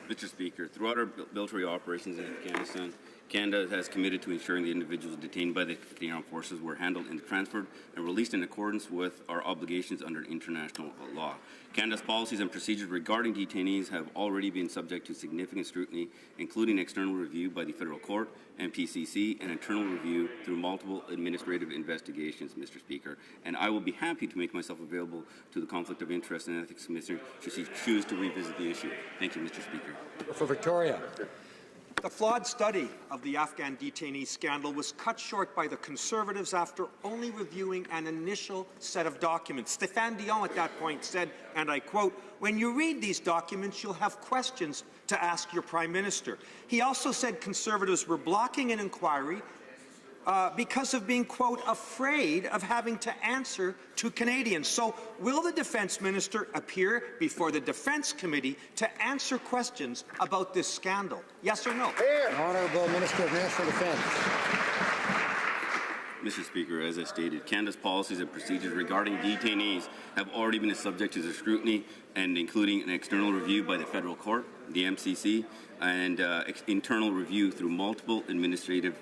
Mr. Speaker, throughout our military operations in Afghanistan, Canada has committed to ensuring the individuals detained by the Canadian Armed Forces were handled and transferred and released in accordance with our obligations under international law. Canada's policies and procedures regarding detainees have already been subject to significant scrutiny, including external review by the Federal Court and PCC and internal review through multiple administrative investigations, Mr. Speaker. And I will be happy to make myself available to the Conflict of Interest and Ethics Commissioner should she choose to revisit the issue. Thank you, Mr. Speaker. For Victoria. The flawed study of the Afghan detainee scandal was cut short by the Conservatives after only reviewing an initial set of documents. Stéphane Dion at that point said, and I quote, "When you read these documents, you'll have questions to ask your Prime Minister." He also said Conservatives were blocking an inquiry because of being, quote, afraid of having to answer to Canadians. So will the Defence Minister appear before the Defence Committee to answer questions about this scandal? Yes or no? Honourable Minister of National Defence. Mr. Speaker, as I stated, Canada's policies and procedures regarding detainees have already been subject to the scrutiny, and including an external review by the Federal Court, the MCC, and internal review through multiple administrative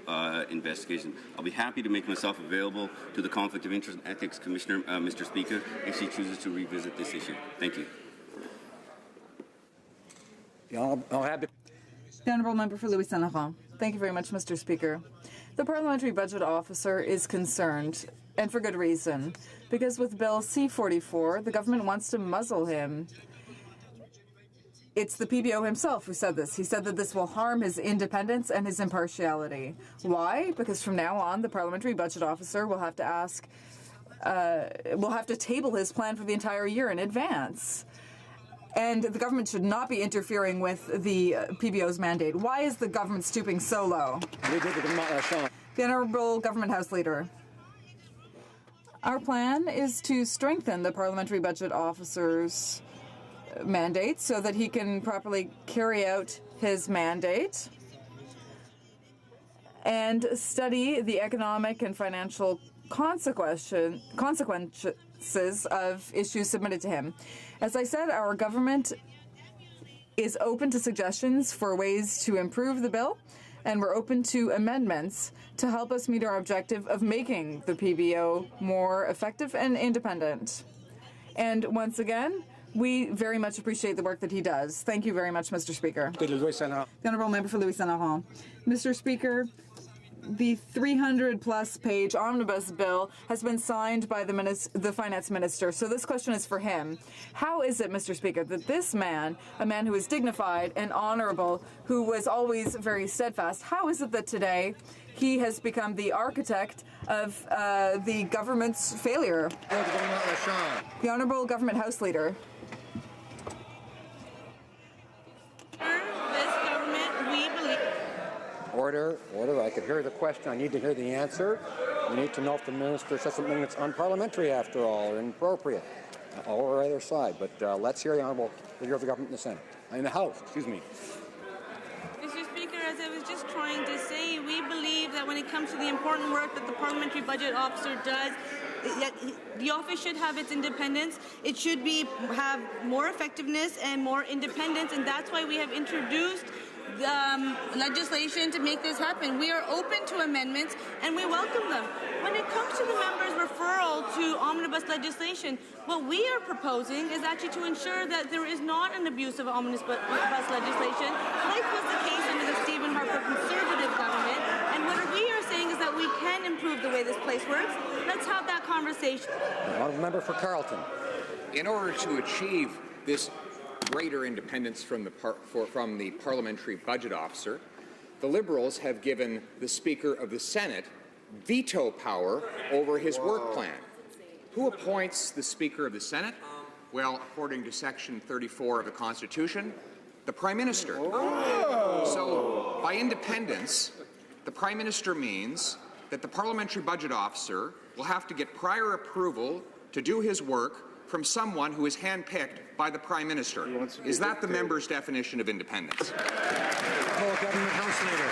investigations. I'll be happy to make myself available to the Conflict of Interest and Ethics Commissioner, Mr. Speaker, if she chooses to revisit this issue. Thank you. The Honourable Member for Louis Saint Laurent. Thank you very much, Mr. Speaker. The Parliamentary Budget Officer is concerned, and for good reason, because with Bill C-44, the government wants to muzzle him. It's the PBO himself who said this. He said that this will harm his independence and his impartiality. Why? Because from now on, the Parliamentary Budget Officer will have to table his plan for the entire year in advance. And the government should not be interfering with the PBO's mandate. Why is the government stooping so low? The Honourable Government House Leader. Our plan is to strengthen the Parliamentary Budget Officer's mandate so that he can properly carry out his mandate and study the economic and financial consequences of issues submitted to him. As I said, our government is open to suggestions for ways to improve the bill, and we're open to amendments to help us meet our objective of making the PBO more effective and independent. And once again, we very much appreciate the work that he does. Thank you very much, Mr. Speaker. The Honourable Member for Louis Saint Laurent. Mr. Speaker, the 300-plus page omnibus bill has been signed by the finance minister, so this question is for him. How is it, Mr. Speaker, that this man, a man who is dignified and honourable, who was always very steadfast, how is it that today he has become the architect of the government's failure? The Honourable Government House Leader. Order. I could hear the question. I need to hear the answer. We need to know if the minister says something that's unparliamentary, after all, or inappropriate, or either side. But let's hear the Honourable Leader of the Government in the Senate. In the House, excuse me. Mr. Speaker, as I was just trying to say, we believe that when it comes to the important work that the Parliamentary Budget Officer does, the office should have its independence. It should have more effectiveness and more independence, and that's why we have introduced legislation to make this happen. We are open to amendments and we welcome them. When it comes to the member's referral to omnibus legislation, what we are proposing is actually to ensure that there is not an abuse of omnibus legislation, like was the case under the Stephen Harper Conservative government. And what we are saying is that we can improve the way this place works. Let's have that conversation. Honourable Member for Carleton. In order to achieve this greater independence from the Parliamentary Budget Officer, the Liberals have given the Speaker of the Senate veto power over his work plan. Who appoints the Speaker of the Senate? Well, according to Section 34 of the Constitution, the Prime Minister. So, by independence, the Prime Minister means that the Parliamentary Budget Officer will have to get prior approval to do his work from someone who is handpicked by the Prime Minister. Is that the member's definition of independence? Government House Leader.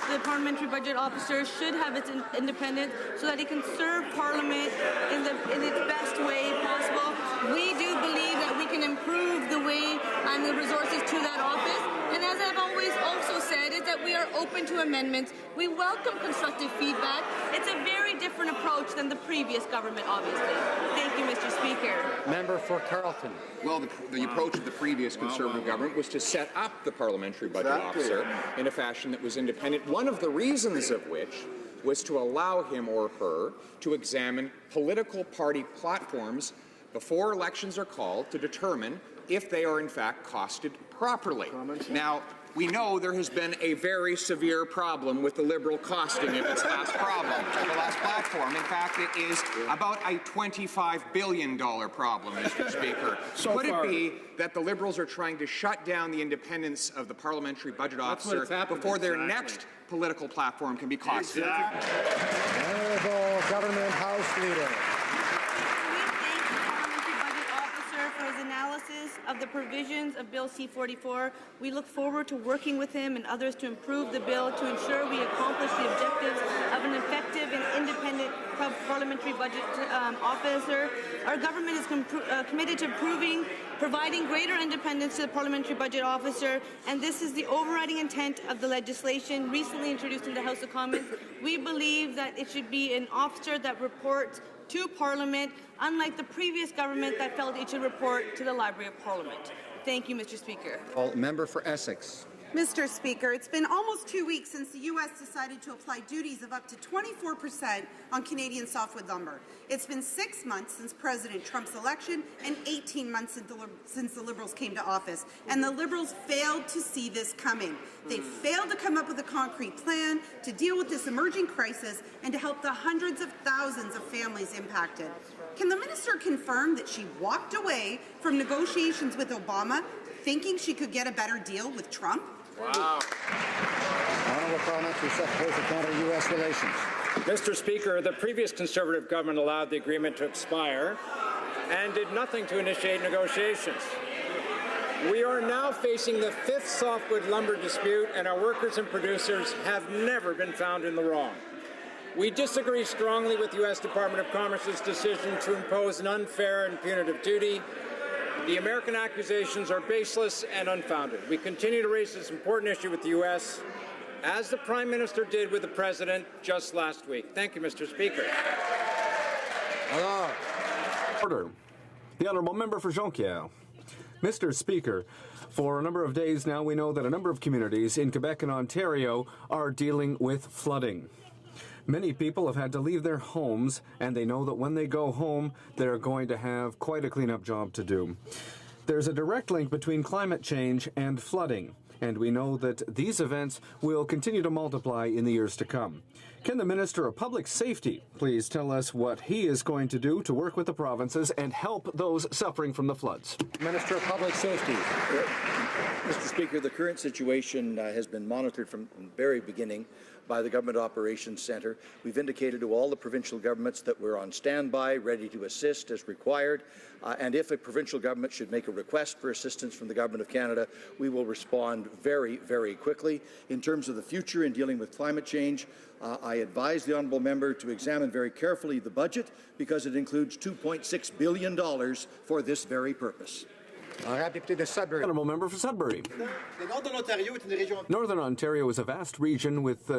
The Parliamentary Budget Officer should have its independence so that it can serve Parliament in its best way possible. We do believe that we can improve the way and the resources to that office. And as I've always also said, is that we are open to amendments. We welcome constructive feedback. It's a very different approach than the previous government, obviously. Thank you, Mr. Speaker. Member for Carleton. Well, the approach of the previous Conservative government was to set up the Parliamentary Budget Officer in a fashion that was independent, one of the reasons of which was to allow him or her to examine political party platforms before elections are called to determine if they are in fact costed properly. Now, we know there has been a very severe problem with the Liberal costing of its last platform. In fact, it is about a $25 billion problem, Mr. Speaker. Could it be that the Liberals are trying to shut down the independence of the Parliamentary Budget Officer before their next political platform can be costed? Honourable Government House Leader. For his analysis of the provisions of Bill C-44. We look forward to working with him and others to improve the bill to ensure we accomplish the objectives of an effective and independent parliamentary budget officer. Our government is committed to providing greater independence to the parliamentary budget officer, and this is the overriding intent of the legislation recently introduced in the House of Commons. We believe that it should be an officer that reports to Parliament, unlike the previous government that felt it should report to the Library of Parliament. Thank you, Mr. Speaker. Member for Essex. Mr. Speaker, it's been almost 2 weeks since the U.S. decided to apply duties of up to 24% on Canadian softwood lumber. It's been 6 months since President Trump's election and 18 months since the Liberals came to office. And the Liberals failed to see this coming. They failed to come up with a concrete plan to deal with this emerging crisis and to help the hundreds of thousands of families impacted. Can the minister confirm that she walked away from negotiations with Obama thinking she could get a better deal with Trump? Wow. Honourable Parliamentary Secretary for Canada-U.S. Relations. Mr. Speaker, the previous Conservative government allowed the agreement to expire and did nothing to initiate negotiations. We are now facing the fifth softwood lumber dispute, and our workers and producers have never been found in the wrong. We disagree strongly with the U.S. Department of Commerce's decision to impose an unfair and punitive duty. The American accusations are baseless and unfounded. We continue to raise this important issue with the U.S., as the Prime Minister did with the President just last week. Thank you, Mr. Speaker. Order. The Honourable Member for Jonquière. Mr. Speaker, for a number of days now, we know that a number of communities in Quebec and Ontario are dealing with flooding. Many people have had to leave their homes, and they know that when they go home, they're going to have quite a cleanup job to do. There's a direct link between climate change and flooding, and we know that these events will continue to multiply in the years to come. Can the Minister of Public Safety please tell us what he is going to do to work with the provinces and help those suffering from the floods? Minister of Public Safety. Mr. Speaker, the current situation has been monitored from the very beginning by the Government Operations Centre. We've indicated to all the provincial governments that we're on standby, ready to assist as required, and if a provincial government should make a request for assistance from the Government of Canada, we will respond very, very quickly. In terms of the future in dealing with climate change, I advise the honourable member to examine very carefully the budget because it includes $2.6 billion for this very purpose. Honourable Member for Sudbury. Northern Ontario is a vast region with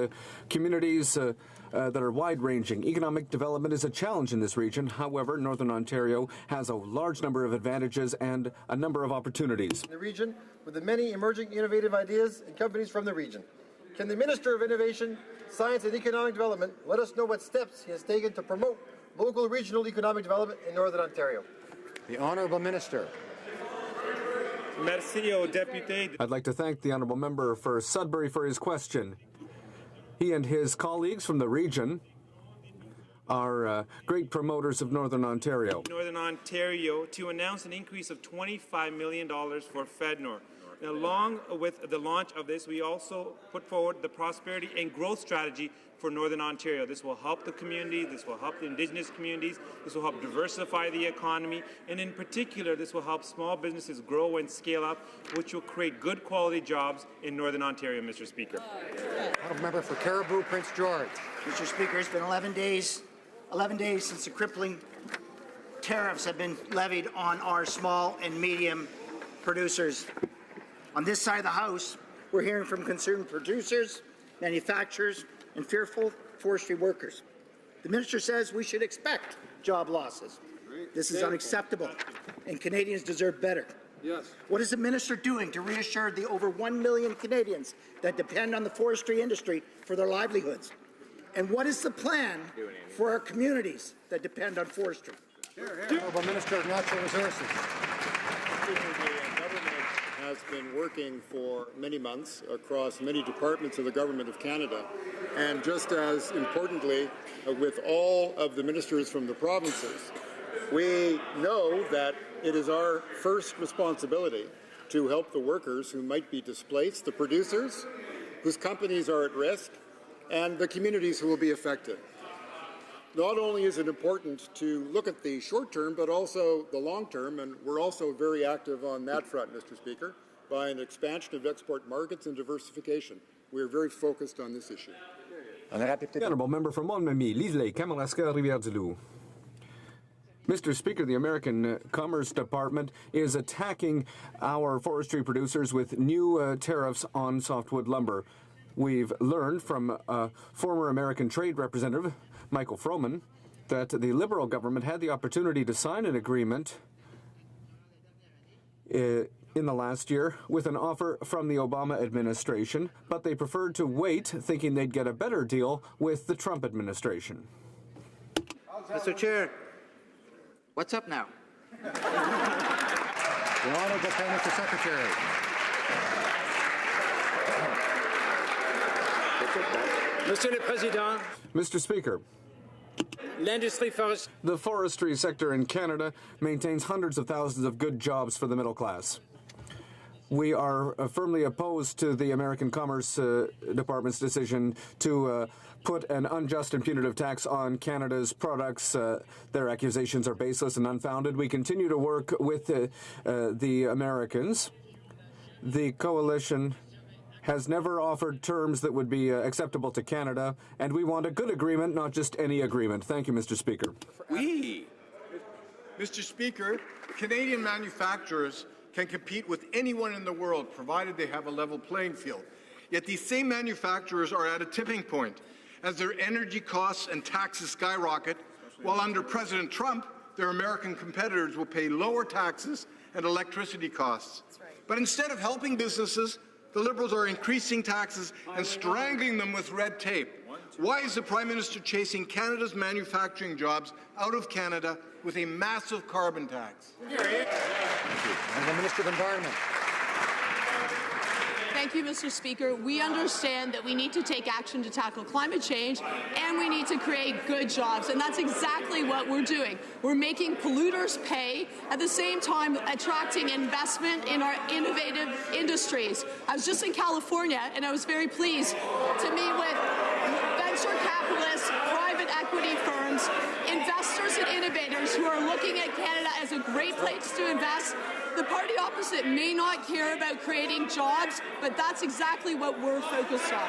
communities that are wide-ranging. Economic development is a challenge in this region. However, Northern Ontario has a large number of advantages and a number of opportunities. The region with the many emerging innovative ideas and companies from the region. Can the Minister of Innovation, Science and Economic Development let us know what steps he has taken to promote local regional economic development in Northern Ontario? The Honourable Minister. I'd like to thank the Honourable Member for Sudbury for his question. He and his colleagues from the region are great promoters of Northern Ontario. Northern Ontario to announce an increase of $25 million for FedNor. And along with the launch of this, we also put forward the prosperity and growth strategy for Northern Ontario. This will help the community, this will help the Indigenous communities, this will help diversify the economy, and in particular, this will help small businesses grow and scale up, which will create good quality jobs in Northern Ontario, Mr. Speaker. Member for Caribou, Prince George. Mr. Speaker, it's been 11 days since the crippling tariffs have been levied on our small and medium producers. On this side of the House, we're hearing from concerned producers, manufacturers, and fearful forestry workers. The minister says we should expect job losses. This is unacceptable, and Canadians deserve better. Yes. What is the minister doing to reassure the over 1 million Canadians that depend on the forestry industry for their livelihoods? And what is the plan for our communities that depend on forestry? Honourable Minister of Natural Resources. The government has been working for many months across many departments of the Government of Canada, and just as importantly, with all of the ministers from the provinces, we know that it is our first responsibility to help the workers who might be displaced, the producers whose companies are at risk, and the communities who will be affected. Not only is it important to look at the short term, but also the long term, and we're also very active on that front, Mr. Speaker, by an expansion of export markets and diversification. We are very focused on this issue. The Honourable Member for Montmagny, Lise-Lake, Kamouraska, Rivière-du-Loup. Mr. Speaker, the American Commerce Department is attacking our forestry producers with new tariffs on softwood lumber. We've learned from former American Trade Representative Michael Froman that the Liberal government had the opportunity to sign an agreement in the last year with an offer from the Obama administration, but they preferred to wait, thinking they'd get a better deal with the Trump administration. Mr. Chair, what's up now? The Honourable Mr. Secretary. Monsieur le Président. Mr. Speaker. The forestry sector in Canada maintains hundreds of thousands of good jobs for the middle class. We are firmly opposed to the American Commerce Department's decision to put an unjust and punitive tax on Canada's products. Their accusations are baseless and unfounded. We continue to work with the Americans. The coalition has never offered terms that would be acceptable to Canada, and we want a good agreement, not just any agreement. Thank you, Mr. Speaker. Mr. Speaker, Canadian manufacturers can compete with anyone in the world, provided they have a level playing field. Yet these same manufacturers are at a tipping point, as their energy costs and taxes skyrocket, while under President Trump, their American competitors will pay lower taxes and electricity costs. But instead of helping businesses, the Liberals are increasing taxes and strangling them with red tape. Why is the Prime Minister chasing Canada's manufacturing jobs out of Canada with a massive carbon tax? And the Minister of Environment. Thank you, Mr. Speaker. We understand that we need to take action to tackle climate change, and we need to create good jobs, and that's exactly what we're doing. We're making polluters pay, at the same time attracting investment in our innovative industries. I was just in California, and I was very pleased to meet with venture capitalists, private equity firms, investors and innovators who are looking at Canada as a great place to invest. The party opposite may not care about creating jobs, but that's exactly what we're focused on.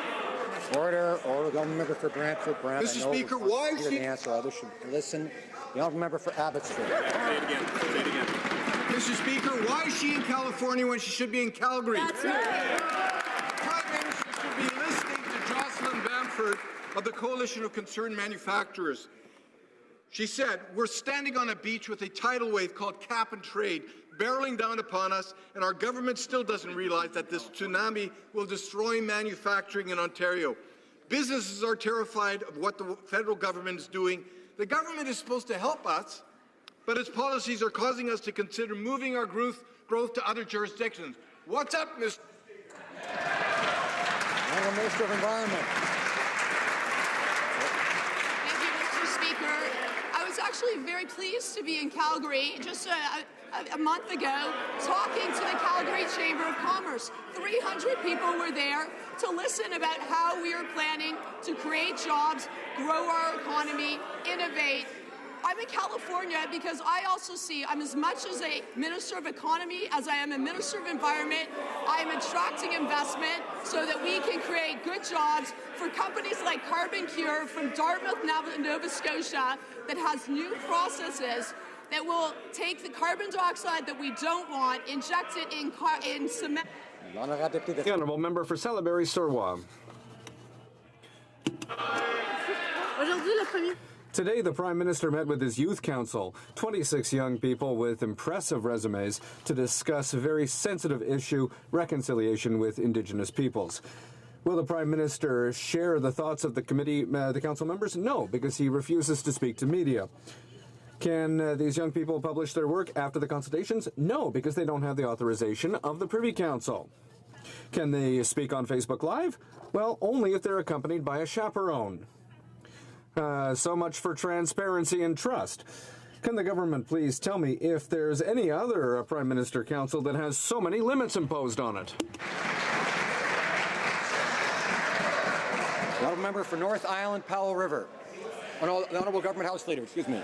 Order. The member for Brantford. Mr. Speaker, why is she... answer? Others should listen. The honourable member for Abbotsford. Say it again. Mr. Speaker, why is she in California when she should be in Calgary? That's right. Prime Minister should be listening to Jocelyn Bamford of the Coalition of Concerned Manufacturers. She said, "We're standing on a beach with a tidal wave called cap and trade barreling down upon us, and our government still doesn't realize that this tsunami will destroy manufacturing in Ontario. Businesses are terrified of what the federal government is doing. The government is supposed to help us, but its policies are causing us to consider moving our growth to other jurisdictions." What's up, Mr. Honourable Minister of Environment. Thank you, Mr. Speaker. was actually very pleased to be in Calgary just a month ago talking to the Calgary Chamber of Commerce. 300 people were there to listen about how we are planning to create jobs, grow our economy, innovate. I'm in California because I also see I'm as much as a Minister of Economy as I am a Minister of Environment. I am attracting investment so that we can create good jobs for companies like Carbon Cure from Dartmouth, Nova Scotia, that has new processes that will take the carbon dioxide that we don't want, inject it in cement. The Honourable Member for Salaberry-Surwa. Today, the Prime Minister met with his Youth Council, 26 young people with impressive resumes, to discuss a very sensitive issue, reconciliation with Indigenous peoples. Will the Prime Minister share the thoughts of the committee, the council members? No, because he refuses to speak to media. Can these young people publish their work after the consultations? No, because they don't have the authorization of the Privy Council. Can they speak on Facebook Live? Well, only if they're accompanied by a chaperone. So much for transparency and trust. Can the government please tell me if there's any other Prime Minister Council that has so many limits imposed on it? The Honourable Member for North Island, Powell River. The Honourable Government House Leader, excuse me.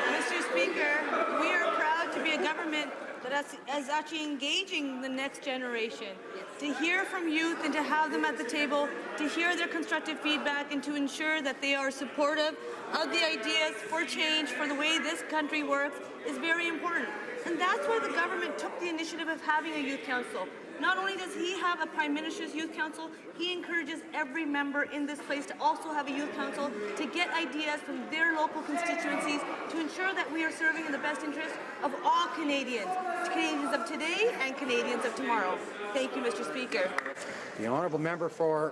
Mr. Speaker, we are proud to be a government that is actually engaging the next generation, to hear from youth and to have them at the table, to hear their constructive feedback and to ensure that they are supportive of the ideas for change, for the way this country works, is very important. And that's why the government took the initiative of having a youth council. Not only does he have a Prime Minister's Youth Council, he encourages every member in this place to also have a youth council to get ideas from their local constituencies to ensure that we are serving in the best interest of all Canadians, Canadians of today and Canadians of tomorrow. Thank you, Mr. Speaker. The Honourable Member for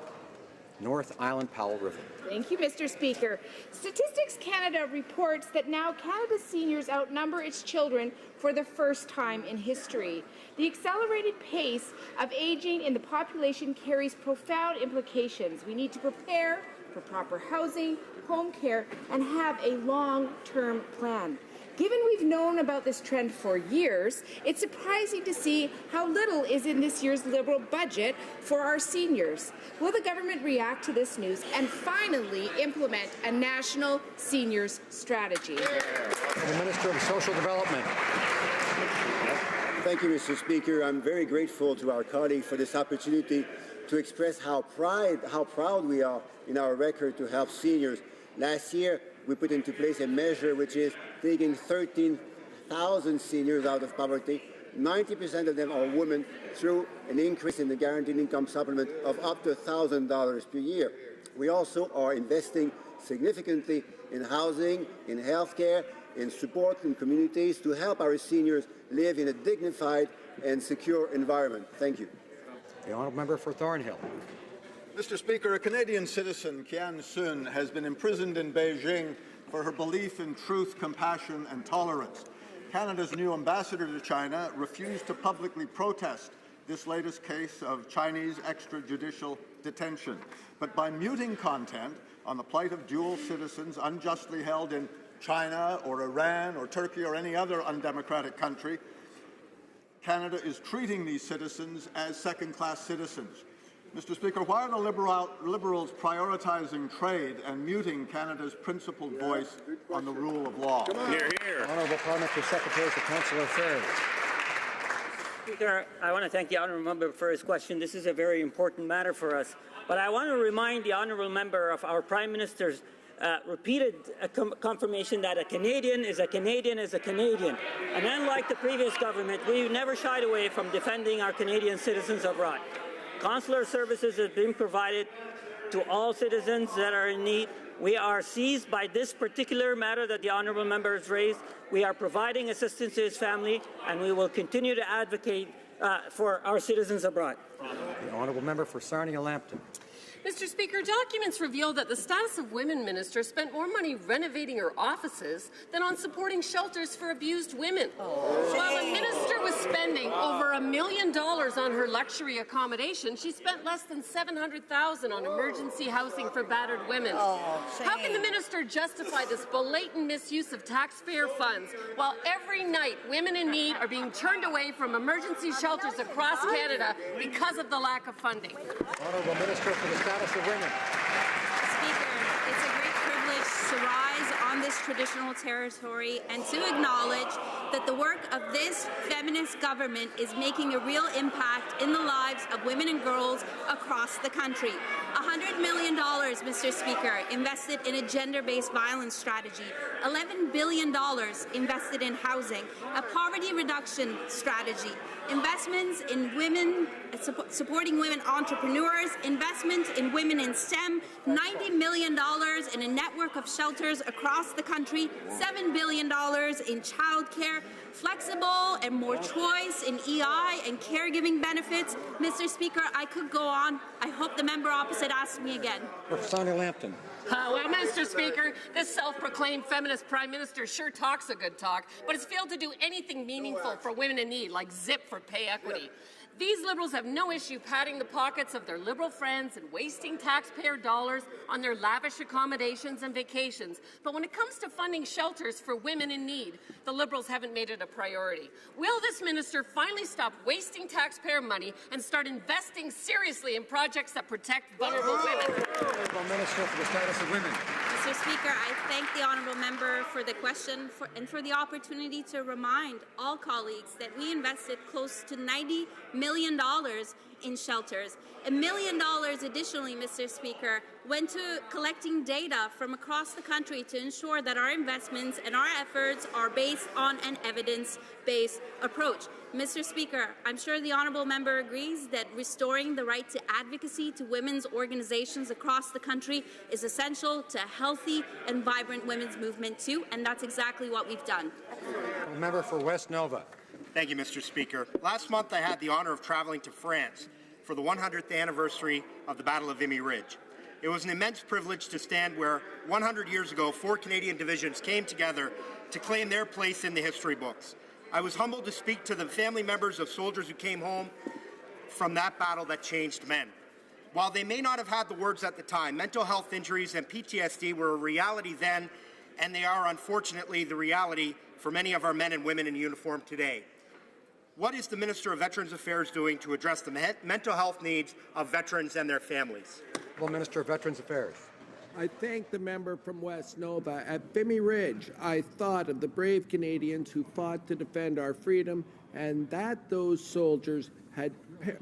North Island, Powell River. Thank you, Mr. Speaker. Statistics Canada reports that now Canada's seniors outnumber its children for the first time in history. The accelerated pace of aging in the population carries profound implications. We need to prepare for proper housing, home care, and have a long-term plan. Given we've known about this trend for years, it's surprising to see how little is in this year's Liberal budget for our seniors. Will the government react to this news and finally implement a national seniors strategy? The Minister of Social Development. Thank you, Mr. Speaker. I'm very grateful to our colleagues for this opportunity to express how proud we are in our record to help seniors. Last year, we put into place a measure which is taking 13,000 seniors out of poverty. 90% of them are women, through an increase in the guaranteed income supplement of up to $1,000 per year. We also are investing significantly in housing, in healthcare, in support in communities to help our seniors live in a dignified and secure environment. Thank you. The Honourable Member for Thornhill. Mr. Speaker, a Canadian citizen, Kian Sun, has been imprisoned in Beijing for her belief in truth, compassion and tolerance. Canada's new ambassador to China refused to publicly protest this latest case of Chinese extrajudicial detention. But by muting content on the plight of dual citizens unjustly held in China or Iran or Turkey or any other undemocratic country, Canada is treating these citizens as second-class citizens. Mr. Speaker, why are the Liberals prioritizing trade and muting Canada's principled voice on the rule of law? Hear, hear. Honourable Parliamentary Secretary for Consular Affairs. Speaker, I want to thank the Honourable Member for his question. This is a very important matter for us. But I want to remind the Honourable Member of our Prime Minister's repeated confirmation that a Canadian is a Canadian is a Canadian. And unlike the previous government, we never shied away from defending our Canadian citizens abroad. Consular services have been provided to all citizens that are in need. We are seized by this particular matter that the Honourable Member has raised. We are providing assistance to his family, and we will continue to advocate for our citizens abroad. The Honourable Member for Sarnia-Lambton. Mr. Speaker, documents reveal that the Status of Women Minister spent more money renovating her offices than on supporting shelters for abused women. While the minister was spending over $1 million on her luxury accommodation, she spent less than $700,000 on emergency housing for battered women. How can the minister justify this blatant misuse of taxpayer funds while every night women in need are being turned away from emergency shelters across Canada because of the lack of funding? Honourable Minister for the Status of Women. Speaker, it's a great privilege to rise on this traditional territory and to acknowledge that the work of this feminist government is making a real impact in the lives of women and girls across the country. $100 million, Mr. Speaker, invested in a gender-based violence strategy, $11 billion invested in housing, a poverty reduction strategy, investments in women, supporting women entrepreneurs, investments in women in STEM, $90 million in a network of shelters across the country, $7 billion in childcare, flexible and more choice in EI and caregiving benefits. Mr. Speaker, I could go on. I hope the member opposite asks me again. Sonia Lampton. Well, Mr. Speaker, this self-proclaimed feminist prime minister sure talks a good talk, but has failed to do anything meaningful for women in need, like zip for pay equity. These Liberals have no issue padding the pockets of their Liberal friends and wasting taxpayer dollars on their lavish accommodations and vacations. But when it comes to funding shelters for women in need, the Liberals haven't made it a priority. Will this minister finally stop wasting taxpayer money and start investing seriously in projects that protect vulnerable women? Honourable Minister for the Status of Women. Mr. Speaker, I thank the honourable member for the question and for the opportunity to remind all colleagues that we invested close to $90 million in shelters. $1 million additionally, Mr. Speaker, went to collecting data from across the country to ensure that our investments and our efforts are based on an evidence-based approach. Mr. Speaker, I'm sure the honourable member agrees that restoring the right to advocacy to women's organizations across the country is essential to a healthy and vibrant women's movement too, and that's exactly what we've done. A member for West Nova. Thank you, Mr. Speaker. Last month, I had the honor of traveling to France for the 100th anniversary of the Battle of Vimy Ridge. It was an immense privilege to stand where 100 years ago, 4 Canadian divisions came together to claim their place in the history books. I was humbled to speak to the family members of soldiers who came home from that battle that changed men. While they may not have had the words at the time, mental health injuries and PTSD were a reality then, and they are unfortunately the reality for many of our men and women in uniform today. What is the Minister of Veterans Affairs doing to address the mental health needs of veterans and their families? Well, Minister of Veterans Affairs. I thank the member from West Nova. At Vimy Ridge, I thought of the brave Canadians who fought to defend our freedom, and that those soldiers had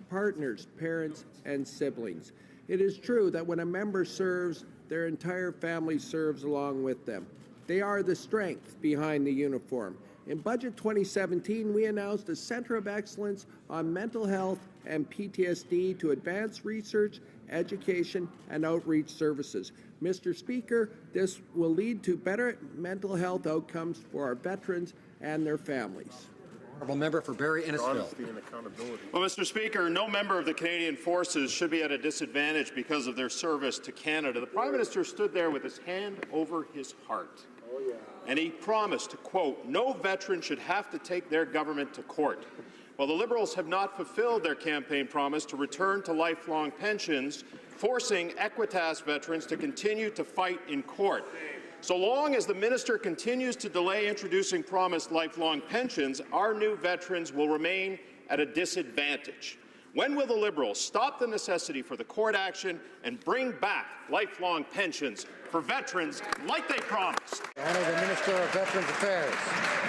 partners, parents, and siblings. It is true that when a member serves, their entire family serves along with them. They are the strength behind the uniform. In Budget 2017, we announced a Centre of Excellence on Mental Health and PTSD to advance research, education, and outreach services. Mr. Speaker, this will lead to better mental health outcomes for our veterans and their families. Honourable Member for Barrie Innisfil. Well, Mr. Speaker, no member of the Canadian Forces should be at a disadvantage because of their service to Canada. The Prime Minister stood there with his hand over his heart. And he promised to, quote, "No veteran should have to take their government to court." Well, the Liberals have not fulfilled their campaign promise to return to lifelong pensions, forcing Equitas veterans to continue to fight in court. So long as the minister continues to delay introducing promised lifelong pensions, our new veterans will remain at a disadvantage. When will the Liberals stop the necessity for the court action and bring back lifelong pensions for veterans like they promised? Honourable Minister of Veterans Affairs.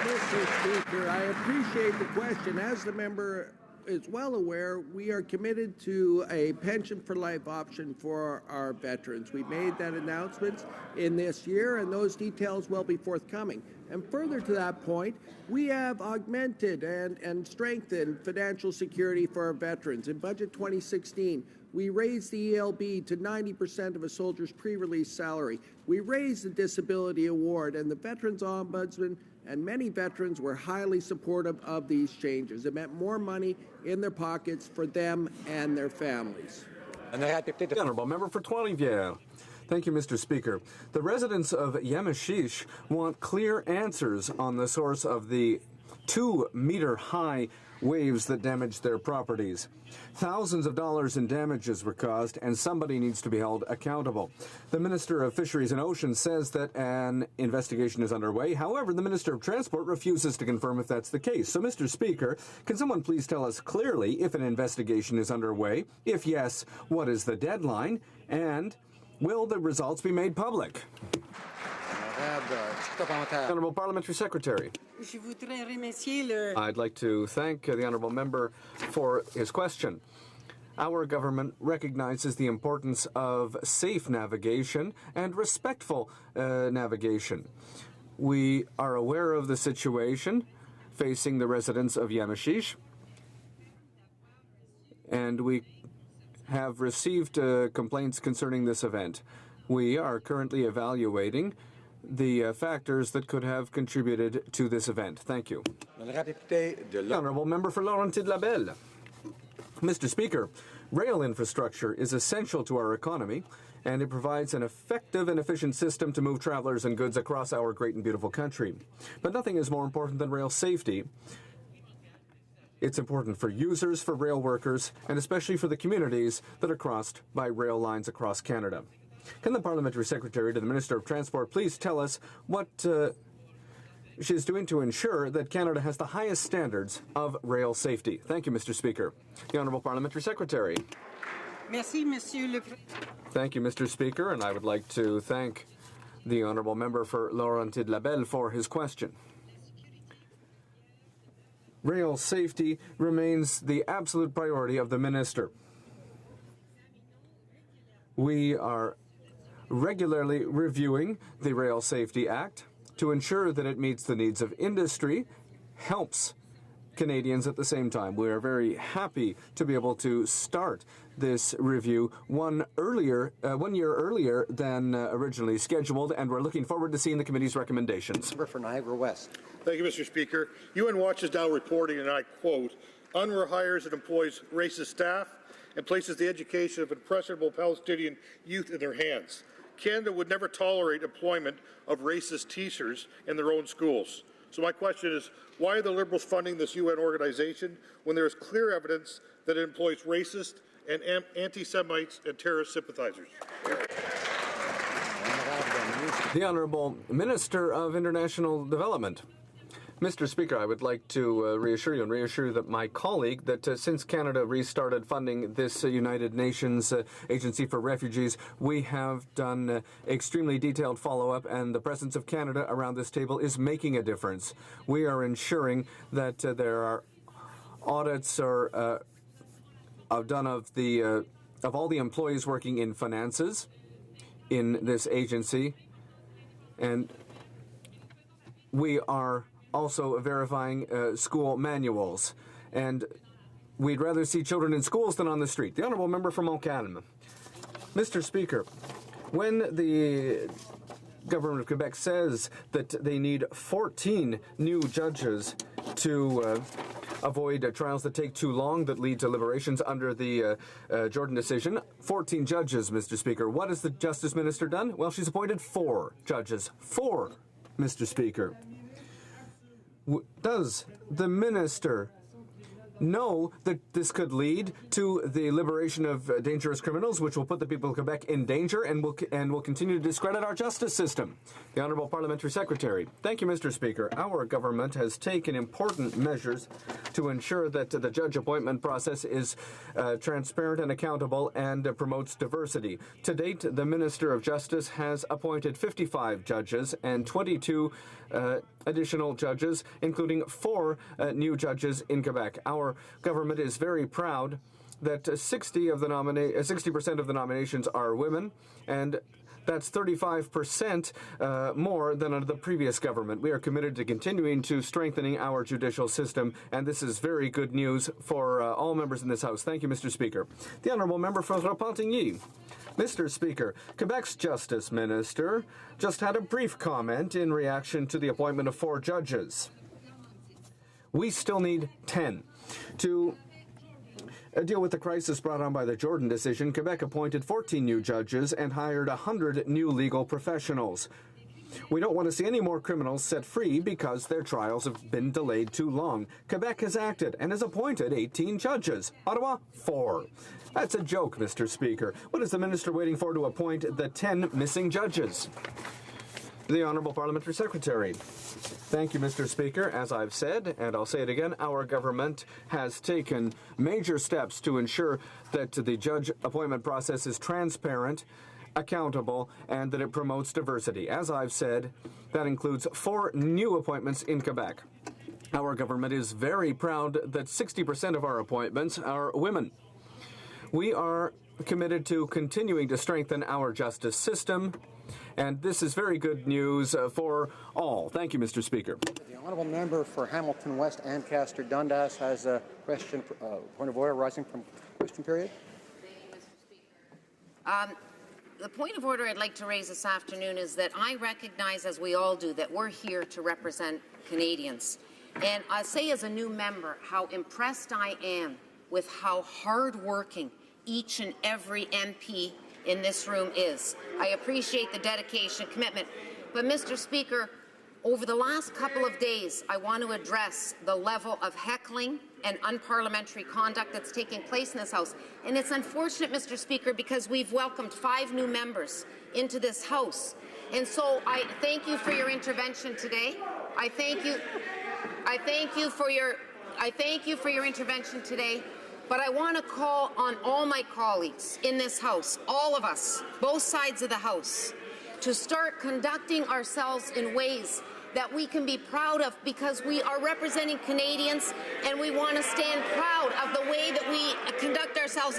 Mr. Speaker, I appreciate the question. As the member is well aware, we are committed to a pension for life option for our veterans. We made that announcement in this year, and those details will be forthcoming. And further to that point, we have augmented and strengthened financial security for our veterans. In Budget 2016, we raised the ELB to 90% of a soldier's pre-release salary. We raised the disability award, and the Veterans Ombudsman and many veterans were highly supportive of these changes. It meant more money in their pockets for them and their families. And the Honourable Member for Trois-Rivières. Thank you, Mr. Speaker. The residents of Yamishish want clear answers on the source of the 2-meter-high waves that damaged their properties. Thousands of dollars in damages were caused, and somebody needs to be held accountable. The Minister of Fisheries and Oceans says that an investigation is underway. However, the Minister of Transport refuses to confirm if that's the case. So, Mr. Speaker, can someone please tell us clearly if an investigation is underway? If yes, what is the deadline? And will the results be made public? Honourable Parliamentary Secretary. I'd like to thank the Honourable Member for his question. Our government recognizes the importance of safe navigation and respectful navigation. We are aware of the situation facing the residents of Yamashish, and we have received complaints concerning this event. We are currently evaluating the factors that could have contributed to this event. Thank you. The Honourable Member for Laurentides-Labelle. Mr. Speaker, rail infrastructure is essential to our economy, and it provides an effective and efficient system to move travelers and goods across our great and beautiful country. But nothing is more important than rail safety. It's important for users, for rail workers, and especially for the communities that are crossed by rail lines across Canada. Can the Parliamentary Secretary to the Minister of Transport please tell us what she is doing to ensure that Canada has the highest standards of rail safety? Thank you, Mr. Speaker. The Honourable Parliamentary Secretary. Merci, Monsieur le Thank you, Mr. Speaker, and I would like to thank the Honourable Member for Laurentides-Labelle for his question. Rail safety remains the absolute priority of the Minister. We are regularly reviewing the Rail Safety Act to ensure that it meets the needs of industry, helps Canadians at the same time. We are very happy to be able to start this review 1 year earlier than originally scheduled, and we're looking forward to seeing the committee's recommendations. For Niagara West. Thank you, Mr. Speaker. UN Watch is now reporting, and I quote, UNRWA hires and employs racist staff and places the education of impressionable Palestinian youth in their hands. Canada would never tolerate employment of racist teachers in their own schools. So my question is, why are the Liberals funding this UN organization when there is clear evidence that it employs racist and anti-Semites and terrorist sympathizers? The Honourable Minister of International Development. Mr. Speaker, I would like to reassure you and reassure that my colleague that since Canada restarted funding this United Nations Agency for Refugees, we have done extremely detailed follow-up, and the presence of Canada around this table is making a difference. We are ensuring that there are audits done of all the employees working in finances in this agency, and we are also verifying school manuals. And we'd rather see children in schools than on the street. The Honourable Member for Montcalm. Mr. Speaker, when the Government of Quebec says that they need 14 new judges to avoid trials that take too long, that lead to liberations under the Jordan decision. 14 judges, Mr. Speaker. What has the Justice Minister done? Well, she's appointed 4 judges. 4, Mr. Speaker. Does the Minister know that this could lead to the liberation of dangerous criminals, which will put the people of Quebec in danger and will continue to discredit our justice system? The Honourable Parliamentary Secretary. Thank you, Mr. Speaker. Our government has taken important measures to ensure that the judge appointment process is transparent and accountable and promotes diversity. To date, the Minister of Justice has appointed 55 judges and 22 additional judges, including 4 new judges in Quebec. Our government is very proud that 60% of the nominations are women, and that's 35% more than under the previous government. We are committed to continuing to strengthening our judicial system, and this is very good news for all members in this House. Thank you, Mr. Speaker. The Honourable Member for Repentigny. Mr. Speaker, Quebec's Justice Minister just had a brief comment in reaction to the appointment of 4 judges. We still need 10. To deal with the crisis brought on by the Jordan decision, Quebec appointed 14 new judges and hired 100 new legal professionals. We don't want to see any more criminals set free because their trials have been delayed too long. Quebec has acted and has appointed 18 judges. Ottawa, 4. That's a joke, Mr. Speaker. What is the minister waiting for to appoint the 10 missing judges? The Honourable Parliamentary Secretary. Thank you, Mr. Speaker. As I've said, and I'll say it again, our government has taken major steps to ensure that the judge appointment process is transparent, accountable, and that it promotes diversity. As I've said, that includes 4 new appointments in Quebec. Our government is very proud that 60% of our appointments are women. We are committed to continuing to strengthen our justice system, and this is very good news for all. Thank you, Mr. Speaker. The honourable member for Hamilton West, Ancaster Dundas, has a question, point of order arising from question period. The point of order I'd like to raise this afternoon is that I recognize, as we all do, that we're here to represent Canadians. And I say as a new member how impressed I am with how hard-working each and every MP in this room is. I appreciate the dedication, commitment. But, Mr. Speaker, over the last couple of days, I want to address the level of heckling and unparliamentary conduct that's taking place in this House. And it's unfortunate, Mr. Speaker, because we've welcomed 5 new members into this House. And so I thank you for your intervention today. I thank you for your intervention today. But I want to call on all my colleagues in this House, all of us, both sides of the House, to start conducting ourselves in ways that we can be proud of, because we are representing Canadians and we want to stand proud of the way that we conduct ourselves.